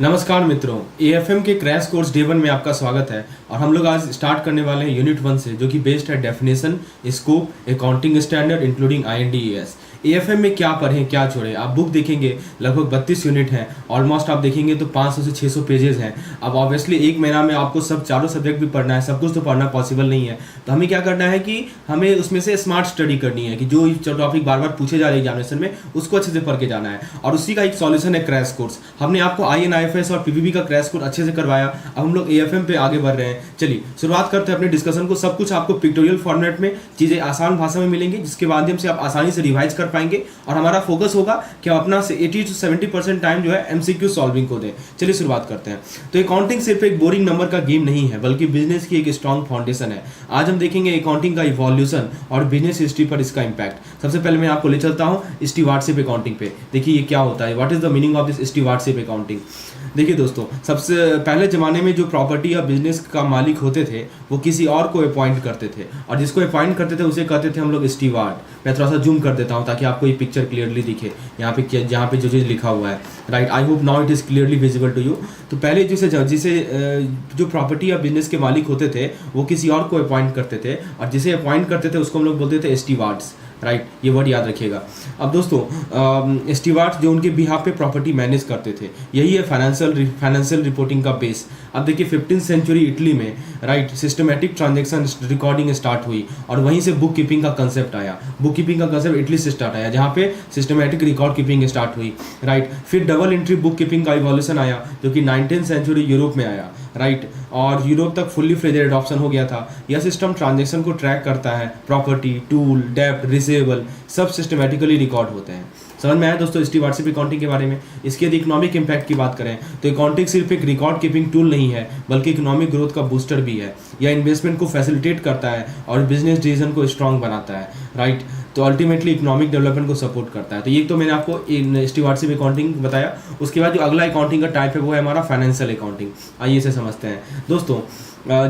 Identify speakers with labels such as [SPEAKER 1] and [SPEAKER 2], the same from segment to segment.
[SPEAKER 1] नमस्कार मित्रों, एएफएम के क्रैश कोर्स डे 1 में आपका स्वागत है। और हम लोग आज स्टार्ट करने वाले हैं यूनिट 1 से, जो कि बेस्ड है definition, scope, accounting standard including IND AS. AFM में क्या पढ़ें क्या छोड़ें, आप बुक देखेंगे लगभग 32 यूनिट हैं, ऑलमोस्ट आप देखेंगे तो 500 से 600 पेजेस हैं। अब ऑब्वियसली एक महीना में आपको सब चारों सब्जेक्ट भी पढ़ना है, सब कुछ तो पढ़ना पॉसिबल नहीं है। तो हमें क्या करना है कि हमें उसमें से स्मार्ट स्टडी करनी है कि जो टॉपिक बार बार पूछे जा रहे हैं एग्जामिनेशन में, उसको अच्छे से पढ़ के जाना है। और उसी का एक सॉल्यूशन है क्रैश कोर्स। हमने आपको आईएनआईएफएस और पीपीबी का क्रैश कोर्स अच्छे से करवाया। अब हम लोग एएफएम पे आगे बढ़ रहे हैं। चलिए शुरुआत करते हैं अपने डिस्कशन को। सब कुछ आपको पिक्टोरियल फॉर्मेट में, चीज़ें आसान भाषा में मिलेंगी, जिसके माध्यम से आप आसानी से रिवाइज कर पाएंगे। और हमारा फोकस होगा कि हम अपना 80 से 70% टाइम जो है एमसीक्यू सॉल्विंग को दें। चलिए शुरुआत करते हैं। तो अकाउंटिंग सिर्फ एक बोरिंग नंबर का गेम नहीं है, बल्कि बिजनेस की एक स्ट्रॉन्ग फाउंडेशन है। आज हम देखेंगे अकाउंटिंग का इवोल्यूशन और बिजनेस हिस्ट्री पर इसका इंपैक्ट। सबसे पहले मैं आपको ले चलता हूँ स्टीवार्डशिप अकाउंटिंग पे। देखिए ये क्या होता है, what is the meaning of this stewardship accounting. देखिए दोस्तों, सबसे पहले ज़माने में जो प्रॉपर्टी या बिजनेस का मालिक होते थे वो किसी और को अपॉइंट करते थे, और जिसको अपॉइंट करते थे उसे कहते थे हम लोग स्टीवार्ड। मैं थोड़ा सा जूम कर देता हूँ ताकि आपको ये पिक्चर क्लियरली दिखे, यहाँ पे जहाँ पे जो चीज़ लिखा हुआ है। Right, I hope now it is clearly visible to you. तो पहले जिसे जो प्रॉपर्टी या बिजनेस के मालिक होते थे वो किसी और को अपॉइंट करते थे, और जिसे अपॉइंट करते थे उसको हम लोग बोलते थे स्टीवार्ड्स। राइट, ये वर्ड याद रखिएगा। अब दोस्तों, स्टीवार्ड्स जो उनके बिहाफ पे प्रॉपर्टी मैनेज करते थे, यही है फाइनेंशियल रिपोर्टिंग का बेस। अब देखिए 15वीं सेंचुरी इटली में right systematic transaction recording start हुई, और वहीं से बुक कीपिंग का कंसेप्ट आया। बुक कीपिंग का कंसेप्ट इटली से स्टार्ट आया, जहाँ पे सिस्टमेटिक रिकॉर्ड कीपिंग स्टार्ट हुई। राइट, फिर डबल एंट्री बुक कीपिंग का इवोल्यूशन आया, जो कि 19वीं सेंचुरी यूरोप में आया। राइट, और यूरोप तक फुल्ली फ्लेजेड एडॉप्शन हो गया था। यह सिस्टम ट्रांजैक्शन को ट्रैक करता है, प्रॉपर्टी, टूल, डेब्ट, रिसीवेबल सब सिस्टमेटिकली रिकॉर्ड होते हैं। समझ में आया दोस्तों स्टीवार्डशिप अकाउंटिंग के बारे में। इसके यदि इकोनॉमिक इंपैक्ट की बात करें तो अकाउंटिंग सिर्फ एक रिकॉर्ड कीपिंग टूल नहीं है, बल्कि इकोनॉमिक ग्रोथ का बूस्टर भी है। यह इन्वेस्टमेंट को फैसिलिटेट करता है और बिजनेस डिसीजन को स्ट्रॉन्ग बनाता है। राइट, तो अल्टीमेटली इकोनॉमिक डेवलपमेंट को सपोर्ट करता है। तो ये तो मैंने आपको इन स्टीवार्डशिप अकाउंटिंग बताया। उसके बाद जो अगला अकाउंटिंग का टाइप है वो है हमारा फाइनेंशियल अकाउंटिंग। आइए इसे समझते हैं दोस्तों।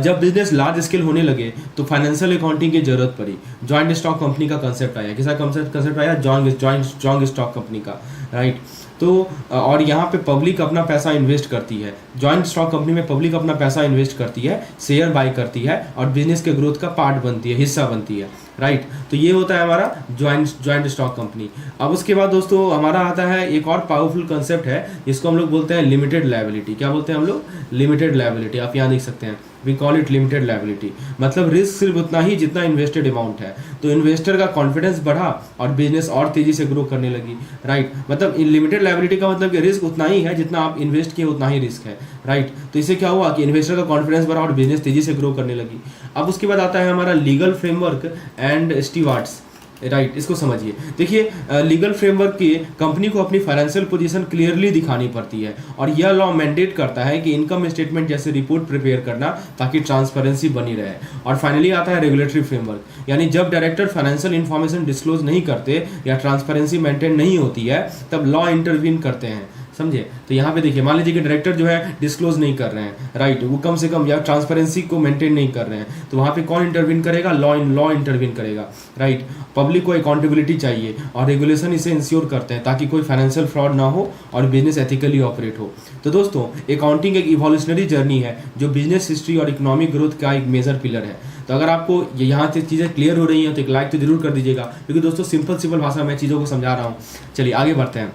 [SPEAKER 1] जब बिजनेस लार्ज स्केल होने लगे तो फाइनेंशियल अकाउंटिंग की जरूरत पड़ी। जॉइंट स्टॉक कंपनी का कंसेप्ट आया। किसका कंसेप्ट आया? जॉइंट स्टॉक कंपनी का। राइट, तो और यहाँ पे पब्लिक अपना पैसा इन्वेस्ट करती है। जॉइंट स्टॉक कंपनी में पब्लिक अपना पैसा इन्वेस्ट करती है, शेयर बाय करती है, और बिजनेस के ग्रोथ का पार्ट बनती है, हिस्सा बनती है। राइट, तो ये होता है हमारा जॉइंट स्टॉक कंपनी। अब उसके बाद दोस्तों हमारा आता है एक और पावरफुल कंसेप्ट है, जिसको हम लोग बोलते हैं लिमिटेड लायबिलिटी। क्या बोलते हैं हम लोग? Limited liability. आप यहाँ देख सकते हैं, we call it limited liability. मतलब रिस्क सिर्फ उतना ही जितना इन्वेस्टेड अमाउंट है। तो इन्वेस्टर का कॉन्फिडेंस बढ़ा और बिजनेस और तेजी से ग्रो करने लगी। राइट, मतलब लिमिटेड लायबिलिटी का मतलब कि रिस्क उतना ही है जितना आप इन्वेस्ट किए, उतना ही रिस्क है। राइट, तो इससे क्या हुआ कि इन्वेस्टर का कॉन्फिडेंस बढ़ा और बिजनेस तेजी से ग्रो करने लगी। अब उसके बाद आता है हमारा लीगल फ्रेमवर्क एंड स्टीवार्ड्स। राइट, इसको समझिए। देखिए लीगल फ्रेमवर्क की कंपनी को अपनी फाइनेंशियल पोजीशन क्लियरली दिखानी पड़ती है, और यह लॉ मैंडेट करता है कि इनकम स्टेटमेंट जैसे रिपोर्ट प्रिपेयर करना, ताकि ट्रांसपेरेंसी बनी रहे। और फाइनली आता है रेगुलेटरी फ्रेमवर्क, यानी जब डायरेक्टर फाइनेंशियल इन्फॉर्मेशन डिस्क्लोज नहीं करते या ट्रांसपेरेंसी मेंटेन नहीं होती है, तब लॉ इंटरवीन करते हैं। समझे? तो यहाँ पे देखिए, मान लीजिए कि डायरेक्टर जो है डिस्क्लोज नहीं कर रहे हैं, राइट, वो कम से कम या ट्रांसपेरेंसी को मेंटेन नहीं कर रहे हैं, तो वहाँ पे कौन इंटरवीन करेगा? लॉ इंटरवीन करेगा। राइट, पब्लिक को अकाउंटेबिलिटी चाहिए, और रेगुलेशन इसे इंश्योर करते हैं ताकि कोई फाइनेंशियल फ्रॉड ना हो और बिजनेस एथिकली ऑपरेट हो। तो दोस्तों अकाउंटिंग एक इवोल्यूशनरी जर्नी है, जो बिजनेस हिस्ट्री और इकोनॉमिक ग्रोथ का एक मेजर पिलर है। तो अगर आपको यहाँ से चीज़ें क्लियर हो रही हैं तो एक लाइक तो जरूर कर दीजिएगा, क्योंकि दोस्तों सिंपल भाषा में चीज़ों को समझा रहा हूँ। चलिए आगे बढ़ते हैं।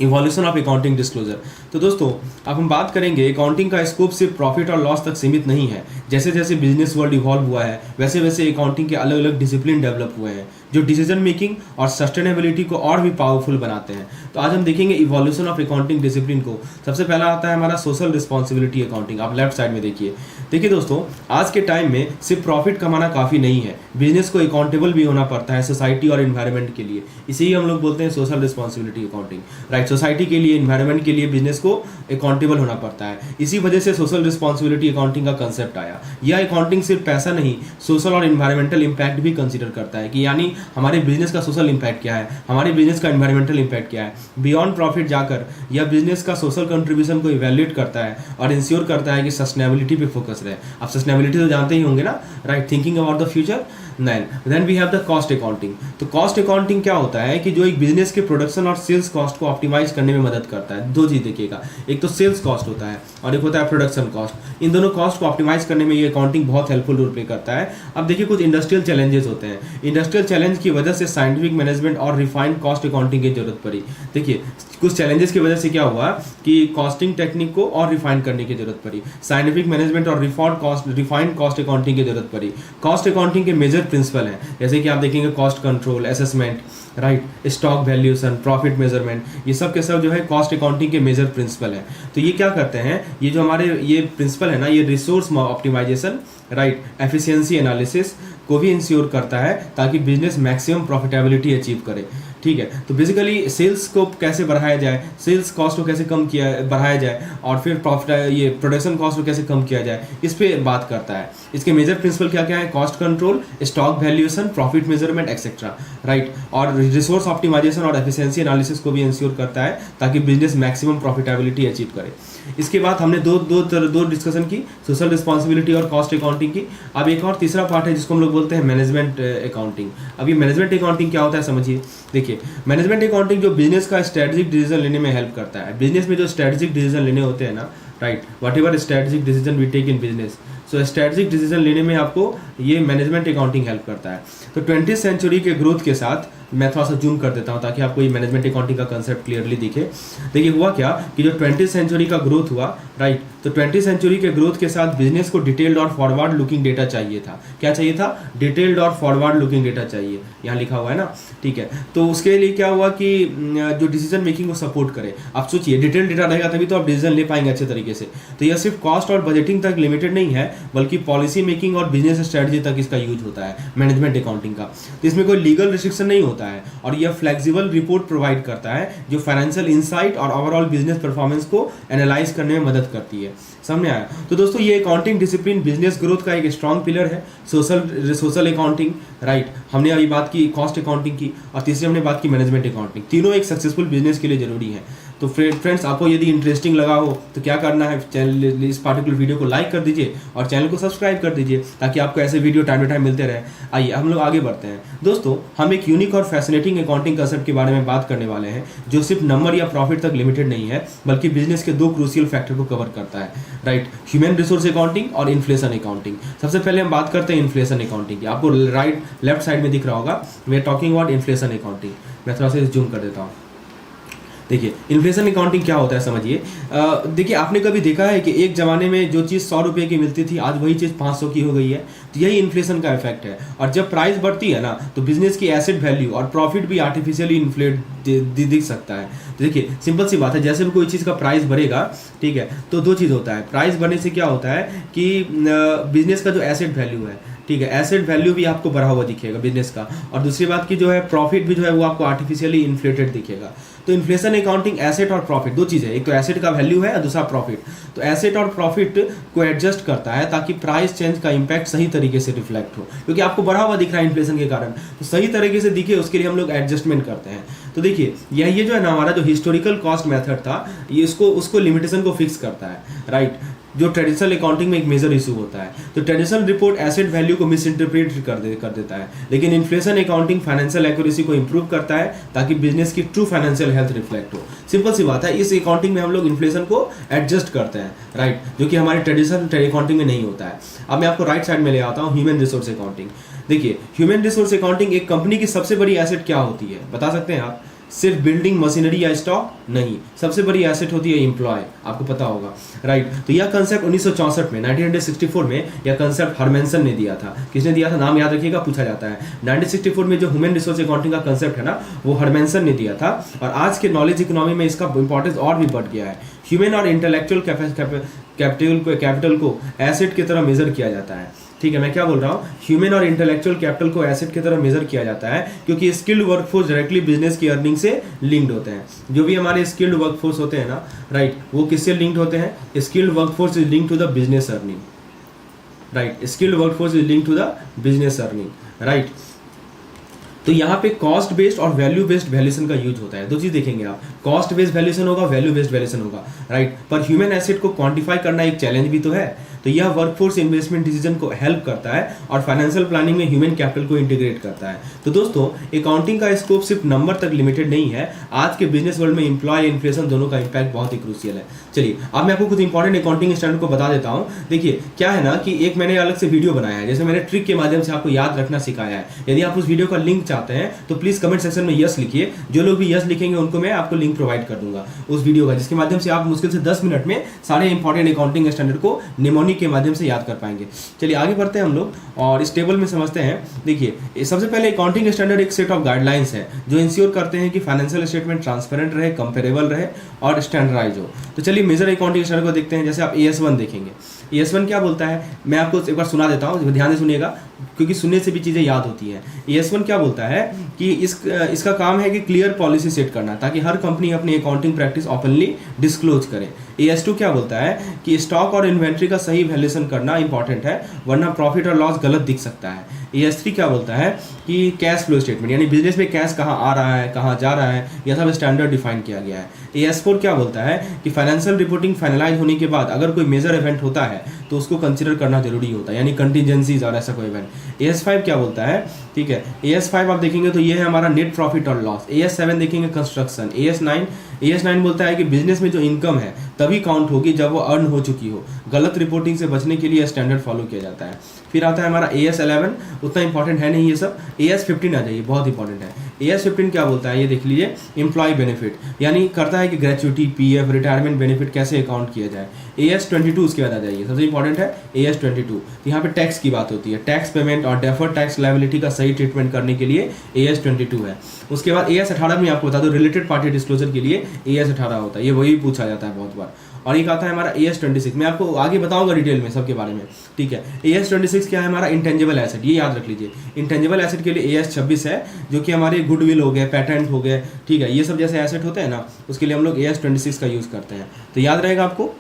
[SPEAKER 1] Evolution of accounting disclosure. तो दोस्तों अब हम बात करेंगे, अकाउंटिंग का स्कोप सिर्फ प्रॉफिट और लॉस तक सीमित नहीं है। जैसे जैसे बिजनेस वर्ल्ड इवॉल्व हुआ है, वैसे वैसे अकाउंटिंग के अलग अलग डिसिप्लिन डेवलप हुए हैं, जो डिसीजन मेकिंग और सस्टेनेबिलिटी को और भी पावरफुल बनाते हैं। तो आज हम देखेंगे इवोल्यूशन ऑफ अकाउंटिंग डिसिप्लिन को। सबसे पहला आता है हमारा सोशल रिस्पॉन्सिबिलिटी अकाउंटिंग। आप लेफ्ट साइड में देखिए दोस्तों, आज के टाइम में सिर्फ प्रॉफिट कमाना काफ़ी नहीं है, बिजनेस को अकाउंटेबल भी होना पड़ता है सोसाइटी और इन्वायरमेंट के लिए। इसे ही हम लोग बोलते हैं social responsibility accounting. Right, society के लिए, इन्वायरमेंट के लिए बिजनेस को अकाउंटेबल होना पड़ता है। इसी वजह से सोशल रिस्पॉन्सिबिलिटी अकाउंटिंग का कंसेप्ट आया। यह अकाउंटिंग सिर्फ पैसा नहीं, सोशल और इन्वायरमेंटल इंपैक्ट भी कंसिडर करता है, कि यानी हमारे बिजनेस का सोशल इंपैक्ट क्या है, हमारे बिजनेस का इन्वायरमेंटल इंपैक्ट क्या है। बियॉन्ड प्रॉफिट जाकर यह बिजनेस का सोशल कंट्रीब्यूशन को इवैल्यूएट करता है और इंश्योर करता है कि सस्टेनेबिलिटी पे फोकस रहे। आप सस्टेनेबिलिटी तो जानते ही होंगे ना, right, thinking about the future. Then we have the cost accounting. तो कॉस्ट अकाउंटिंग क्या होता है कि जो एक बिजनेस के प्रोडक्शन और सेल्स कॉस्ट को ऑप्टिमाइज करने में मदद करता है। दो चीज़ देखिएगा, एक तो सेल्स कॉस्ट होता है और एक होता है प्रोडक्शन कॉस्ट। इन दोनों कॉस्ट को ऑप्टिमाइज करने में ये अकाउंटिंग बहुत हेल्पफुल रोल प्ले करता है। अब देखिए कुछ इंडस्ट्रियल चैलेंजेस होते हैं, इंडस्ट्रियल चैलेंज की वजह से साइंटिफिक मैनेजमेंट और रिफाइंड कॉस्ट अकाउंटिंग की जरूरत पड़ी। देखिए कुछ चैलेंजेस की वजह से क्या हुआ कि कॉस्टिंग टेक्निक को और रिफाइन करने की जरूरत पड़ी, साइंटिफिक मैनेजमेंट और रिफाइंड कॉस्ट अकाउंटिंग की जरूरत पड़ी। कॉस्ट अकाउंटिंग के मेजर प्रिंसिपल हैं, जैसे कि आप देखेंगे cost control, assessment, right, stock valuation, profit measurement, ये सब के सब जो है कॉस्ट अकाउंटिंग के मेजर प्रिंसिपल हैं। तो ये क्या करते हैं, ये जो हमारे ये प्रिंसिपल है ना, ये resource optimization, right, efficiency analysis को भी इंश्योर करता है ताकि बिजनेस मैक्सिमम प्रॉफिटेबिलिटी अचीव करे। ठीक है, तो बेसिकली सेल्स को कैसे बढ़ाया जाए, सेल्स कॉस्ट को कैसे बढ़ाया जाए, और फिर प्रॉफिट ये प्रोडक्शन कॉस्ट को कैसे कम किया जाए, इस पे बात करता है। इसके मेजर प्रिंसिपल क्या क्या है, cost control, stock valuation, profit measurement etcetera, right, और रिसोर्स ऑप्टिमाइजेशन और एफिशिएंसी एनालिसिस को भी इंश्योर करता है ताकि बिजनेस मैक्सिमम प्रॉफिटेबिलिटी अचीव करे। इसके बाद हमने दो डिस्कशन की, सोशल रिस्पॉन्सिबिलिटी और कॉस्ट अकाउंटिंग की। अब एक और तीसरा पार्ट है जिसको हम लोग बोलते हैं मैनेजमेंट अकाउंटिंग। अब ये मैनेजमेंट अकाउंटिंग क्या होता है समझिए। देखिए मैनेजमेंट अकाउंटिंग जो बिजनेस का स्ट्रेटेजिक डिसीजन लेने में हेल्प करता है। बिजनेस में जो स्ट्रेटेजिक डिसीजन लेने होते हैं ना, right, whatever strategic decision we take in business, so strategic decision लेने में आपको ये मैनेजमेंट अकाउंटिंग हेल्प करता है। तो 20th सेंचुरी के ग्रोथ के साथ मैं थोड़ा सा जूम कर देता हूँ ताकि आपको ये मैनेजमेंट अकाउंटिंग का कंसेप्ट क्लियरली दिखे। देखिए हुआ क्या कि जो 20th सेंचुरी का ग्रोथ हुआ, राइट, तो 20th सेंचुरी के ग्रोथ के साथ बिजनेस को डिटेल्ड और फॉरवर्ड लुकिंग डेटा चाहिए था। क्या चाहिए था, डिटेल्ड और फॉरवर्ड लुकिंग डेटा चाहिए, यहाँ लिखा हुआ है ना, ठीक है। तो उसके लिए क्या हुआ कि जो डिसीजन मेकिंग को सपोर्ट करे। आप सोचिए डिटेल डेटा रहेगा तभी तो आप डिसीजन ले पाएंगे अच्छे तरीके से। तो यह सिर्फ कॉस्ट और बजटिंग तक लिमिटेड नहीं है, बल्कि पॉलिसी मेकिंग और बिजनेस स्ट्रेटजी तक इसका यूज होता है मैनेजमेंट अकाउंटिंग का। तो इसमें कोई लीगल रिस्ट्रिक्शन नहीं होता है और यह फ्लेक्सिबल रिपोर्ट प्रोवाइड करता है जो फाइनेंशियल इंसाइट और ओवरऑल बिजनेस परफॉर्मेंस को एनालाइज करने में मदद करती है। समझ आया। तो दोस्तों ये अकाउंटिंग डिसिप्लिन बिजनेस ग्रोथ का एक स्ट्रॉन्ग पिलर है। सोशल अकाउंटिंग, राइट, हमने अभी बात की कॉस्ट अकाउंटिंग की, और तीसरी हमने बात की मैनेजमेंट अकाउंटिंग। तीनों एक सक्सेसफुल बिजनेस के लिए जरूरी है। तो फ्रेंड्स आपको यदि इंटरेस्टिंग लगा हो तो क्या करना है, चैनल इस पार्टिकुलर वीडियो को लाइक कर दीजिए और चैनल को सब्सक्राइब कर दीजिए ताकि आपको ऐसे वीडियो टाइम टू टाइम मिलते रहे। आइए हम लोग आगे बढ़ते हैं। दोस्तों हम एक यूनिक और फैसिनेटिंग अकाउंटिंग कंसेप्ट के बारे में बात करने वाले हैं जो सिर्फ नंबर या प्रॉफिट तक लिमिटेड नहीं है बल्कि बिजनेस के दो क्रूशियल फैक्टर को कवर करता है, राइट, ह्यूमन रिसोर्स अकाउंटिंग और इन्फ्लेशन अकाउंटिंग। सबसे पहले हम बात करते हैं इन्फ्लेशन अकाउंटिंग की। आपको लेफ्ट साइड में दिख रहा होगा, we are talking about inflation accounting. मैं थोड़ा सा जूम कर देता हूँ। देखिए इन्फ्लेशन अकाउंटिंग क्या होता है समझिए। देखिए आपने कभी देखा है कि एक ज़माने में जो चीज़ 100 रुपये की मिलती थी आज वही चीज़ 500 की हो गई है। तो यही इन्फ्लेशन का इफेक्ट है। और जब प्राइस बढ़ती है ना तो बिजनेस की एसेट वैल्यू और प्रॉफिट भी आर्टिफिशियली इन्फ्लेट दिख सकता है। तो देखिए सिंपल सी बात है, जैसे भी कोई चीज़ का प्राइस बढ़ेगा, ठीक है, तो दो चीज़ होता है। प्राइस बढ़ने से क्या होता है कि बिजनेस का जो एसेट वैल्यू है, ठीक है, एसेट वैल्यू भी आपको बढ़ा हुआ दिखेगा बिजनेस का, और दूसरी बात की जो है प्रॉफिट भी जो है वो आपको आर्टिफिशियली इन्फ्लेटेड दिखेगा। तो इन्फ्लेशन अकाउंटिंग एसेट और प्रॉफिट दो चीज़ें, एक तो एसेट का वैल्यू है और दूसरा प्रॉफिट। तो एसेट और प्रॉफिट को एडजस्ट करता है ताकि प्राइस चेंज का इंपैक्ट सही तरीके से रिफ्लेक्ट हो, क्योंकि आपको बढ़ा हुआ दिख रहा है इन्फ्लेशन के कारण, तो सही तरीके से दिखे उसके लिए हम लोग एडजस्टमेंट करते हैं। तो देखिए ये जो है ना हमारा जो हिस्टोरिकल कॉस्ट मेथड था ये उसको लिमिटेशन को फिक्स करता है, राइट, जो ट्रेडिशनल अकाउंटिंग में एक मेजर इशू होता है। तो ट्रेडिशनल रिपोर्ट एसेट वैल्यू को मिस इंटरप्रेट कर देता है, लेकिन इन्फ्लेशन अकाउंटिंग फाइनेंशियल एक्यूरेसी को इंप्रूव करता है ताकि बिजनेस की ट्रू फाइनेंशियल हेल्थ रिफ्लेक्ट हो। सिंपल सी बात है, इस अकाउंटिंग में हम लोग इन्फ्लेशन को एडजस्ट करते हैं, राइट, जो कि हमारे ट्रेडिशनल अकाउंटिंग में नहीं होता है। अब मैं आपको राइट साइड में ले आता हूँ ह्यूमन रिसोर्स अकाउंटिंग। देखिए ह्यूमन रिसोर्स अकाउंटिंग एक कंपनी की सबसे बड़ी एसेट क्या होती है बता सकते हैं आप? सिर्फ बिल्डिंग, मशीनरी या स्टॉक नहीं, सबसे बड़ी एसेट होती है एम्प्लॉय, आपको पता होगा, राइट। तो यह कंसेप्ट 1964 में 1964 में यह कंसेप्ट हरमेंसन ने दिया था। किसने दिया था? नाम याद रखिएगा, पूछा जाता है। 1964 में जो ह्यूमन रिसोर्स अकाउंटिंग का कंसेप्ट है ना वो हरमेंसन ने दिया था, और आज के नॉलेज इकोनॉमी में इसका इंपॉर्टेंस और भी बढ़ गया है। ह्यूमन और इंटेलेक्चुअल कैपिटल को एसेट की तरह मेजर किया जाता है, ठीक है। मैं क्या बोल रहा हूँ, ह्यूमन और इंटेलेक्चुअल कैपिटल को एसेट की तरह मेजर किया जाता है क्योंकि स्किल्ड वर्कफोर्स डायरेक्टली बिजनेस की अर्निंग से लिंक्ड होते हैं। जो भी हमारे स्किल्ड वर्कफोर्स होते हैं ना, राइट, वो किससे लिंक्ड होते हैं? Skilled workforce is linked to the business earning, right, skilled workforce is linked to the business earning, right. तो यहाँ पे कॉस्ट बेस्ड और वैल्यू बेस्ड वैल्यूएशन का यूज होता है। दो चीज देखेंगे आप, कॉस्ट बेस्ड वैल्यूएशन होगा, वैल्यू बेस्ड वैल्यूएशन होगा, राइट। पर ह्यूमन एसेट को क्वांटिफाई करना एक चैलेंज भी तो है। तो यह वर्कफोर्स इन्वेस्टमेंट डिसीजन को हेल्प करता है और फाइनेंशियल प्लानिंग में ह्यूमन कैपिटल को इंटीग्रेट करता है। तो दोस्तों अकाउंटिंग का स्कोप सिर्फ नंबर तक लिमिटेड नहीं है, आज के बिजनेस वर्ल्ड में एम्प्लॉय इन्फ्लेशन दोनों का इंपैक्ट बहुत ही क्रूशियल है। चलिए अब मैं आपको कुछ इंपॉर्टेंट अकाउंटिंग स्टैंडर्ड को बता देता हूँ। देखिए क्या है ना कि एक मैंने अलग से वीडियो बनाया है, जैसे मैंने ट्रिक के माध्यम से आपको याद रखना सिखाया है। यदि आप उस वीडियो का लिंक चाहते हैं तो प्लीज कमेंट सेक्शन में यस लिखिए, जो लोग भी यस लिखेंगे उनको मैं आपको लिंक प्रोवाइड कर दूंगा उस वीडियो का, जिसके माध्यम से आप मुश्किल से 10 मिनट में सारे इंपॉर्टेंट अकाउंटिंग स्टैंडर्ड को निमोनिक के माध्यम से याद कर पाएंगे। चलिए आगे बढ़ते हैं हम लोग और इस टेबल में समझते हैं। देखिए सबसे पहले अकाउंटिंग स्टैंडर्ड एक सेट ऑफ गाइडलाइंस है जो इंश्योर करते हैं कि फाइनेंशियल स्टेटमेंट ट्रांसपेरेंट रहे, कंपेरेबल रहे और स्टैंडर्डाइज हो। तो चलिए मेजर अकाउंटिंग स्टैंडर्ड को देखते हैं। जैसे आप AS1 देखेंगे, AS1 क्या बोलता है, मैं आपको एक बार सुना देता हूँ, ध्यान से सुनिएगा क्योंकि सुनने से भी चीज़ें याद होती हैं। AS1 क्या बोलता है कि इसका काम है कि क्लियर पॉलिसी सेट करना ताकि हर कंपनी अपनी अकाउंटिंग प्रैक्टिस ओपनली डिस्क्लोज करे। AS2 क्या बोलता है कि स्टॉक और इन्वेंट्री का सही वैल्यूएशन करना इंपॉर्टेंट है वरना प्रॉफिट और लॉस गलत दिख सकता है। AS3 क्या बोलता है कि कैश फ्लो स्टेटमेंट यानी बिजनेस में कैश कहाँ आ रहा है, कहाँ जा रहा है, यह सब स्टैंडर्ड डिफाइन किया गया है। AS4 क्या बोलता है कि फाइनेंशियल रिपोर्टिंग फाइनलाइज होने के बाद अगर कोई मेजर इवेंट होता है तो उसको कंसिडर करना जरूरी होता है, यानी कंटीजेंसीज और ऐसा कोई इवेंट। AS5 क्या बोलता है, ठीक है, AS5 आप देखेंगे तो ये है हमारा नेट प्रॉफिट और लॉस। AS7 देखेंगे कंस्ट्रक्शन। AS9 बोलता है कि बिजनेस में जो इनकम है तभी काउंट होगी जब वो अर्न हो चुकी हो। गलत रिपोर्टिंग से बचने के लिए स्टैंडर्ड फॉलो किया जाता है। फिर आता है हमारा AS11, उतना इंपॉर्टेंट है नहीं ये सब। AS15 आ जाइए, बहुत इंपॉर्टेंट है। AS15 क्या बोलता है ये देख लीजिए, एम्प्लॉय बेनिफिट यानी करता है कि ग्रेचुइटी, PF, रिटायरमेंट बेनिफिट कैसे अकाउंट किया जाए। AS22 उसके बाद आ जाइए, सबसे इंपॉर्टेंट है AS22। यहाँ पे टैक्स की बात होती है, टैक्स पेमेंट और डेफर्ड टैक्स लायबिलिटी का सही ट्रीटमेंट करने के लिए AS22 है। उसके बाद AS18 में आपको बता दो रिलेटेड पार्टी डिस्क्लोजर के लिए AS18 होता है, ये वही पूछा जाता है बहुत बार। और एक आता है हमारा AS26, मैं आपको आगे बताऊंगा डिटेल में सबके बारे में, ठीक है। AS26 क्या है हमारा इंटेंजिबल एसेट, ये याद रख लीजिए। इंटेंजिबल एसेट के लिए AS26 है जो कि हमारे गुडविल हो गए, पैटेंट हो गए, ठीक है, ये सब जैसे एसेट होते हैं ना उसके लिए हम लोग AS26 का यूज़ करते हैं, तो याद रहेगा आपको।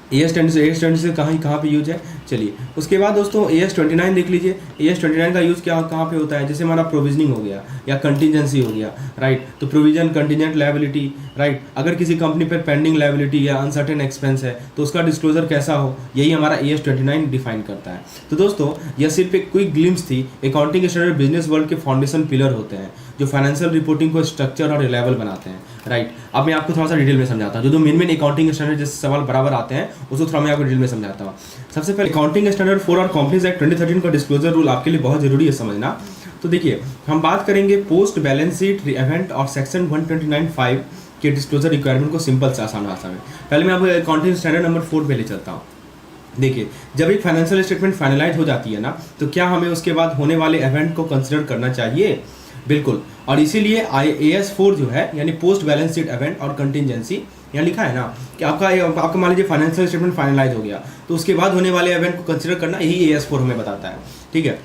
[SPEAKER 1] AS26 कहाँ पे यूज है। चलिए उसके बाद दोस्तों AS29 देख लीजिए। AS29 का यूज़ क्या कहाँ पे होता है, जैसे हमारा प्रोविजनिंग हो गया या कंटीजेंसी हो गया, राइट। तो प्रोविजन, कंटीजेंट लायबिलिटी, राइट। अगर किसी कंपनी पर पेंडिंग लायबिलिटी या अनसर्टेन एक्सपेंस है तो उसका डिस्क्लोजर कैसा हो, यही हमारा AS29 डिफाइन करता है। तो दोस्तों यह सिर्फ एक क्विक ग्लिम्स थी। अकाउंटिंग स्टैंडर्ड बिजनेस वर्ल्ड के फाउंडेशन पिलर होते हैं जो फाइनेंशियल रिपोर्टिंग को स्ट्रक्चर और रिलायबल बनाते हैं, राइट। अब मैं आपको थोड़ा सा डिटेल में समझाता हूँ, जो मेन अकाउंटिंग स्टैंडर्ड जैसे सवाल बराबर आते हैं उसको थोड़ा मैं आपको डिटेल में समझाता हूँ। सबसे पहले अकाउंटिंग स्टैंडर्ड 4 और कंपनीज एक्ट 2013 का डिस्क्लोजर रूल आपके लिए बहुत जरूरी है समझना। तो देखिए हम बात करेंगे पोस्ट बैलेंस शीट इवेंट और सेक्शन 129(5) के डिस्क्लोजर रिक्वायरमेंट को सिंपल से आसान भाषा में। पहले मैं आपको अकाउंटिंग स्टैंडर्ड नंबर 4 पे ले चलता हूँ। देखिए जब एक फाइनेंशियल स्टेटमेंट फाइनलाइज हो जाती है ना तो क्या हमें उसके बाद होने वाले इवेंट को कंसिडर करना चाहिए, बिल्कुल। और इसीलिए AS4 जो है यानी पोस्ट बैलेंस शीट इवेंट और कंटीजेंसी, यहाँ लिखा है ना कि आपका मान लीजिए फाइनेंशियल स्टेटमेंट फाइनलाइज हो गया तो उसके बाद होने वाले इवेंट को कंसिडर करना, यही AS4 हमें बताता है, ठीक है।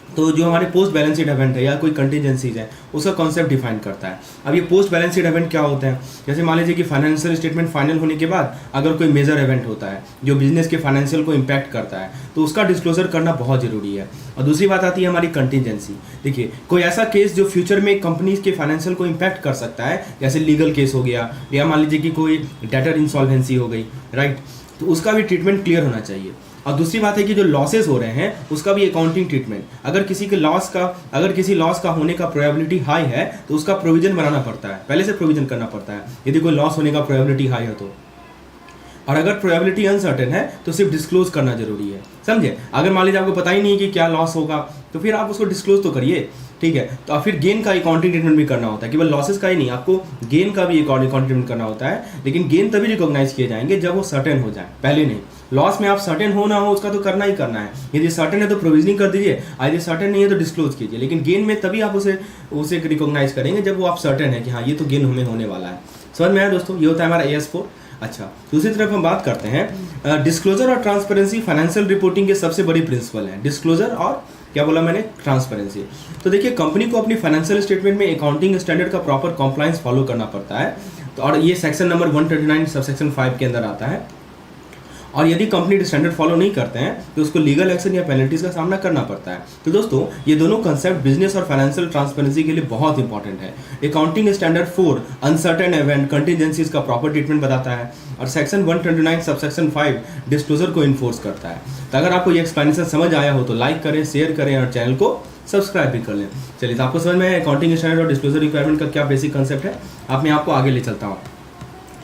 [SPEAKER 1] तो जो हमारे पोस्ट बैलेंस शीट इवेंट है या कोई कंटीजेंसीज है उसका कॉन्सेप्ट डिफाइन करता है। अब ये पोस्ट बैलेंस शीट इवेंट क्या होते हैं, जैसे मान लीजिए कि फाइनेंशियल स्टेटमेंट फाइनल होने के बाद अगर कोई मेजर इवेंट होता है जो बिजनेस के फाइनेंशियल को इम्पैक्ट करता है तो उसका डिस्क्लोजर करना बहुत जरूरी है। और दूसरी बात आती है हमारी कंटीजेंसी। देखिए कोई ऐसा केस जो फ्यूचर में कंपनीज के फाइनेंशियल को इम्पैक्ट कर सकता है, जैसे लीगल केस हो गया या मान लीजिए कि कोई डेटर इंसॉल्वेंसी हो गई, राइट, तो उसका भी ट्रीटमेंट क्लियर होना चाहिए। और दूसरी बात है कि जो लॉसेस हो रहे हैं उसका भी अकाउंटिंग ट्रीटमेंट, अगर किसी लॉस का होने का प्रोबेबिलिटी हाई है तो उसका प्रोविजन बनाना पड़ता है, पहले से प्रोविजन करना पड़ता है यदि कोई लॉस होने का प्रोबेबिलिटी हाई हो तो। और अगर प्रोबेबिलिटी अनसर्टेन है तो सिर्फ डिस्क्लोज करना जरूरी है, समझे। अगर मान लीजिए आपको पता ही नहीं है कि क्या लॉस होगा तो फिर आप उसको डिस्क्लोज तो करिए, ठीक है। तो फिर गेन का अकाउंटिंग ट्रीटमेंट भी करना होता है, केवल लॉसेस का ही नहीं, आपको गेन का भी अकाउंटिंग ट्रीटमेंट करना होता है। लेकिन गेन तभी रिकॉग्नाइज किए जाएंगे जब वो सर्टेन हो जाए, पहले नहीं। लॉस में आप सर्टेन हो ना हो उसका तो करना ही करना है, यदि सर्टेन है तो प्रोविजनिंग कर दीजिए, यदि सर्टेन नहीं है तो डिस्क्लोज कीजिए। लेकिन गेन में तभी आप उसे रिकॉग्नाइज करेंगे जब वो आप सर्टेन है कि हाँ ये तो गेन हमें होने वाला है। समझ में आया दोस्तों, ये होता है हमारा AS4। अच्छा, दूसरी तरफ हम बात करते हैं डिस्क्लोजर और ट्रांसपेरेंसी फाइनेंशियल रिपोर्टिंग के सबसे बड़ी प्रिंसिपल है। डिस्क्लोजर और क्या बोला मैंने, ट्रांसपेरेंसी। तो देखिए कंपनी को अपनी फाइनेंशियल स्टेटमेंट में अकाउंटिंग स्टैंडर्ड का प्रॉपर कॉम्प्लायंस फॉलो करना पड़ता है। तो और ये सेक्शन नंबर 129 सबसेक्शन 5 के अंदर आता है। और यदि कंपनी स्टैंडर्ड फॉलो नहीं करते हैं तो उसको लीगल एक्शन या पेनल्टीज का सामना करना पड़ता है। तो दोस्तों ये दोनों कंसेप्ट बिजनेस और फाइनेंशियल ट्रांसपेरेंसी के लिए बहुत इंपॉर्टेंट है। Accounting standard 4 uncertain event contingencies का प्रॉपर ट्रीटमेंट बताता है और सेक्शन 129 सबसेक्शन 5 डिस्क्लोजर को इन्फोर्स करता है। तो अगर आपको ये एक्सप्लेनेशन समझ आया हो तो लाइक करें, शेयर करें और चैनल को सब्सक्राइब भी कर लें। चलिए, तो आपको समझ में अकाउंटिंग स्टैंडर्ड और डिस्क्लोजर रिक्वायरमेंट का क्या बेसिक कंसेप्ट है। आप मैं आपको आगे ले चलता हूँ